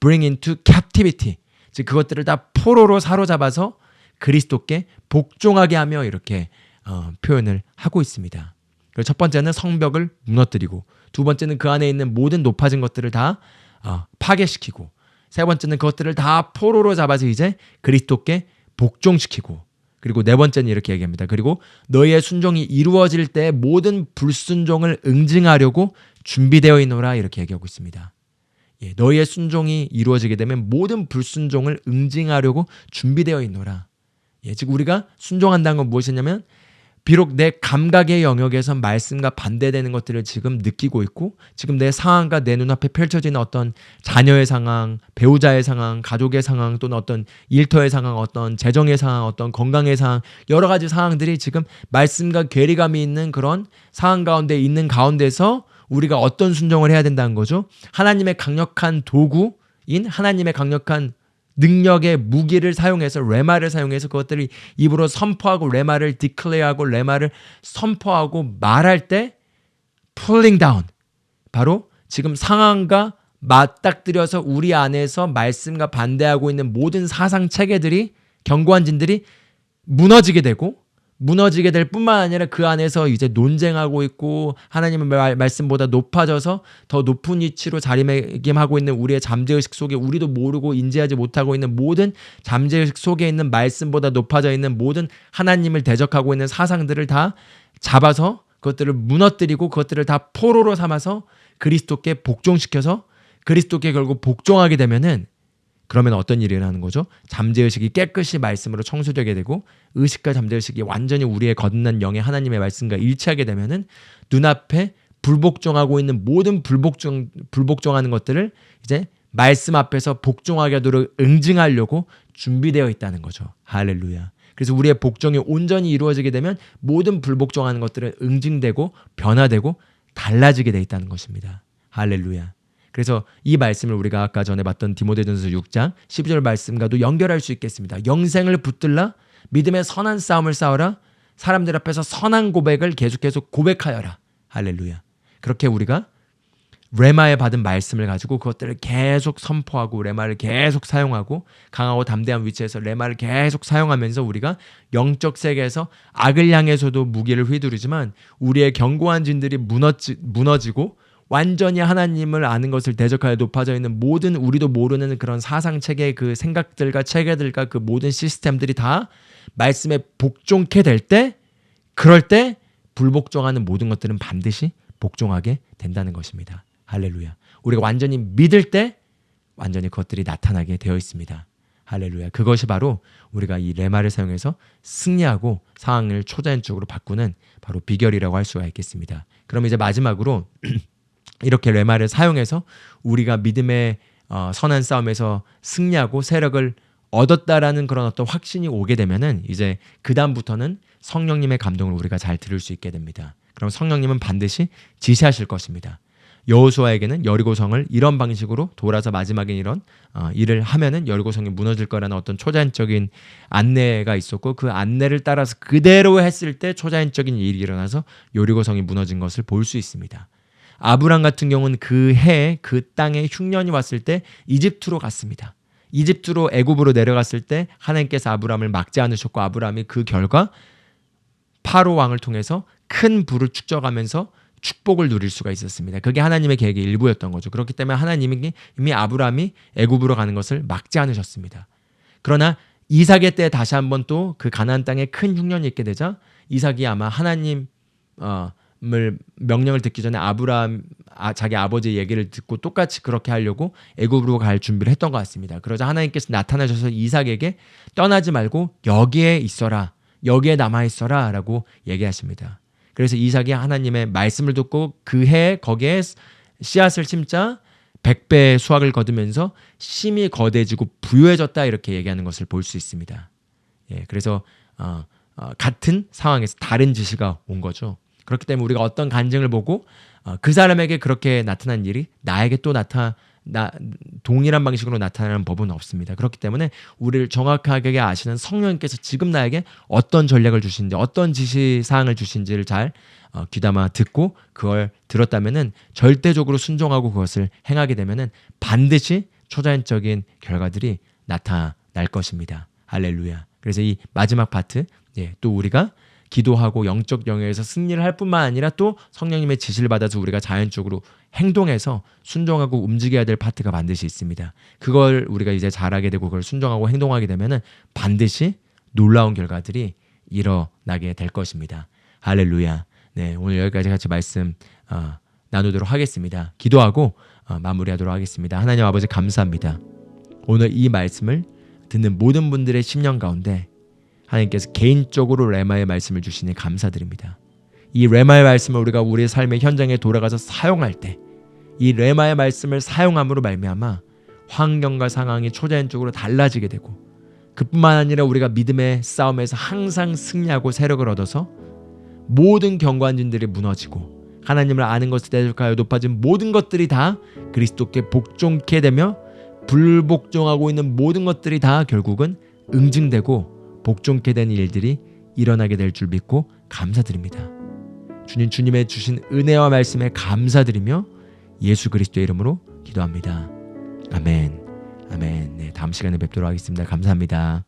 bring into captivity, 즉 그것들을 다 포로로 사로잡아서 그리스도께 복종하게 하며 이렇게 표현을 하고 있습니다. 그리고 첫 번째는 성벽을 무너뜨리고, 두 번째는 그 안에 있는 모든 높아진 것들을 다 파괴시키고, 세 번째는 그것들을 다 포로로 잡아서 이제 그리스도께 복종시키고, 그리고 네 번째는 이렇게 얘기합니다. 그리고 너희의 순종이 이루어질 때 모든 불순종을 응징하려고 준비되어 있노라 이렇게 얘기하고 있습니다. 너희의 순종이 이루어지게 되면 모든 불순종을 응징하려고 준비되어 있노라. 즉 우리가 순종한다는 건 무엇이냐면 비록 내 감각의 영역에서 말씀과 반대되는 것들을 지금 느끼고 있고, 지금 내 상황과 내 눈앞에 펼쳐지는 어떤 자녀의 상황, 배우자의 상황, 가족의 상황, 또는 어떤 일터의 상황, 어떤 재정의 상황, 어떤 건강의 상황, 여러 가지 상황들이 지금 말씀과 괴리감이 있는 그런 상황 가운데 있는 가운데서 우리가 어떤 순종을 해야 된다는 거죠. 하나님의 강력한 도구인 하나님의 강력한 능력의 무기를 사용해서, 레마를 사용해서 그것들을 입으로 선포하고 레마를 디클레어하고 레마를 선포하고 말할 때 pulling down, 바로 지금 상황과 맞닥뜨려서 우리 안에서 말씀과 반대하고 있는 모든 사상 체계들이, 견고한 진들이 무너지게 될 뿐만 아니라 그 안에서 이제 논쟁하고 있고 하나님의 말씀보다 높아져서 더 높은 위치로 자리매김하고 있는 우리의 잠재의식 속에 우리도 모르고 인지하지 못하고 있는 모든 잠재의식 속에 있는 말씀보다 높아져 있는 모든 하나님을 대적하고 있는 사상들을 다 잡아서 그것들을 무너뜨리고 그것들을 다 포로로 삼아서 그리스도께 복종시켜서 그리스도께 결국 복종하게 되면은, 그러면 어떤 일이 일어나는 거죠? 잠재의식이 깨끗이 말씀으로 청소되게 되고 의식과 잠재의식이 완전히 우리의 거듭난 영의 하나님의 말씀과 일치하게 되면은 눈앞에 불복종하고 있는 모든 불복종하는 것들을 이제 말씀 앞에서 복종하게 하도록 응징하려고 준비되어 있다는 거죠. 할렐루야. 그래서 우리의 복종이 온전히 이루어지게 되면 모든 불복종하는 것들은 응징되고 변화되고 달라지게 돼 있다는 것입니다. 할렐루야. 그래서 이 말씀을 우리가 아까 전에 봤던 디모데전서 6장 12절 말씀과도 연결할 수 있겠습니다. 영생을 붙들라, 믿음의 선한 싸움을 싸워라, 사람들 앞에서 선한 고백을 계속해서 고백하여라. 할렐루야. 그렇게 우리가 레마에 받은 말씀을 가지고 그것들을 계속 선포하고 레마를 계속 사용하고 강하고 담대한 위치에서 레마를 계속 사용하면서 우리가 영적 세계에서 악을 향해서도 무기를 휘두르지만 우리의 견고한 진들이 무너지고 완전히 하나님을 아는 것을 대적하여 높아져 있는 모든 우리도 모르는 그런 사상체계의 그 생각들과 체계들과 그 모든 시스템들이 다 말씀에 복종케 될 때, 그럴 때 불복종하는 모든 것들은 반드시 복종하게 된다는 것입니다. 할렐루야. 우리가 완전히 믿을 때 완전히 그것들이 나타나게 되어 있습니다. 할렐루야. 그것이 바로 우리가 이 레마를 사용해서 승리하고 상황을 초자연적으로 바꾸는 바로 비결이라고 할 수가 있겠습니다. 그럼 이제 마지막으로 이렇게 레마를 사용해서 우리가 믿음의 선한 싸움에서 승리하고 세력을 얻었다라는 그런 어떤 확신이 오게 되면은 이제 그 다음부터는 성령님의 감동을 우리가 잘 들을 수 있게 됩니다. 그럼 성령님은 반드시 지시하실 것입니다. 여호수아에게는 여리고성을 이런 방식으로 돌아서 마지막에 이런 일을 하면은 여리고성이 무너질 거라는 어떤 초자연적인 안내가 있었고, 그 안내를 따라서 그대로 했을 때 초자연적인 일이 일어나서 여리고성이 무너진 것을 볼 수 있습니다. 아브람 같은 경우는 그 해에 그 땅에 흉년이 왔을 때 이집트로 갔습니다. 이집트로 애굽으로 내려갔을 때 하나님께서 아브람을 막지 않으셨고 아브람이 그 결과 파로 왕을 통해서 큰 부를 축적하면서 축복을 누릴 수가 있었습니다. 그게 하나님의 계획의 일부였던 거죠. 그렇기 때문에 하나님이 이미 아브람이 애굽으로 가는 것을 막지 않으셨습니다. 그러나 이삭의 때 다시 한번 또 그 가나안 땅에 큰 흉년이 있게 되자 이삭이 아마 하나님 명령을 듣기 전에 아브라함 자기 아버지의 얘기를 듣고 똑같이 그렇게 하려고 애굽으로 갈 준비를 했던 것 같습니다. 그러자 하나님께서 나타나셔서 이삭에게 떠나지 말고 여기에 있어라, 여기에 남아 있어라 라고 얘기하십니다. 그래서 이삭이 하나님의 말씀을 듣고 그 해에 거기에 씨앗을 심자 100배의 수확을 거두면서 심히 거대해지고 부유해졌다, 이렇게 얘기하는 것을 볼 수 있습니다. 그래서 같은 상황에서 다른 지시가 온 거죠. 그렇기 때문에 우리가 어떤 간증을 보고 그 사람에게 그렇게 나타난 일이 나에게 또 동일한 방식으로 나타나는 법은 없습니다. 그렇기 때문에 우리를 정확하게 아시는 성령님께서 지금 나에게 어떤 전략을 주시는지, 어떤 지시사항을 주신지를 잘 귀담아 듣고 그걸 들었다면은 절대적으로 순종하고 그것을 행하게 되면은 반드시 초자연적인 결과들이 나타날 것입니다. 할렐루야. 그래서 이 마지막 파트, 또 우리가 기도하고 영적 영역에서 승리를 할 뿐만 아니라 또 성령님의 지시를 받아서 우리가 자연적으로 행동해서 순종하고 움직여야 될 파트가 반드시 있습니다. 그걸 우리가 이제 잘하게 되고 그걸 순종하고 행동하게 되면은 반드시 놀라운 결과들이 일어나게 될 것입니다. 할렐루야. 오늘 여기까지 같이 말씀 나누도록 하겠습니다. 기도하고 마무리하도록 하겠습니다. 하나님 아버지, 감사합니다. 오늘 이 말씀을 듣는 모든 분들의 심령 가운데 하나님께서 개인적으로 레마의 말씀을 주시니 감사드립니다. 이 레마의 말씀을 우리가 우리의 삶의 현장에 돌아가서 사용할 때, 이 레마의 말씀을 사용함으로 말미암아 환경과 상황이 초자연적으로 달라지게 되고, 그뿐만 아니라 우리가 믿음의 싸움에서 항상 승리하고 세력을 얻어서 모든 경관진들이 무너지고 하나님을 아는 것에 대적하여 높아진 모든 것들이 다 그리스도께 복종케 되며, 불복종하고 있는 모든 것들이 다 결국은 응징되고 복종케 된 일들이 일어나게 될 줄 믿고 감사드립니다. 주님의 주신 은혜와 말씀에 감사드리며 예수 그리스도의 이름으로 기도합니다. 아멘. 다음 시간에 뵙도록 하겠습니다. 감사합니다.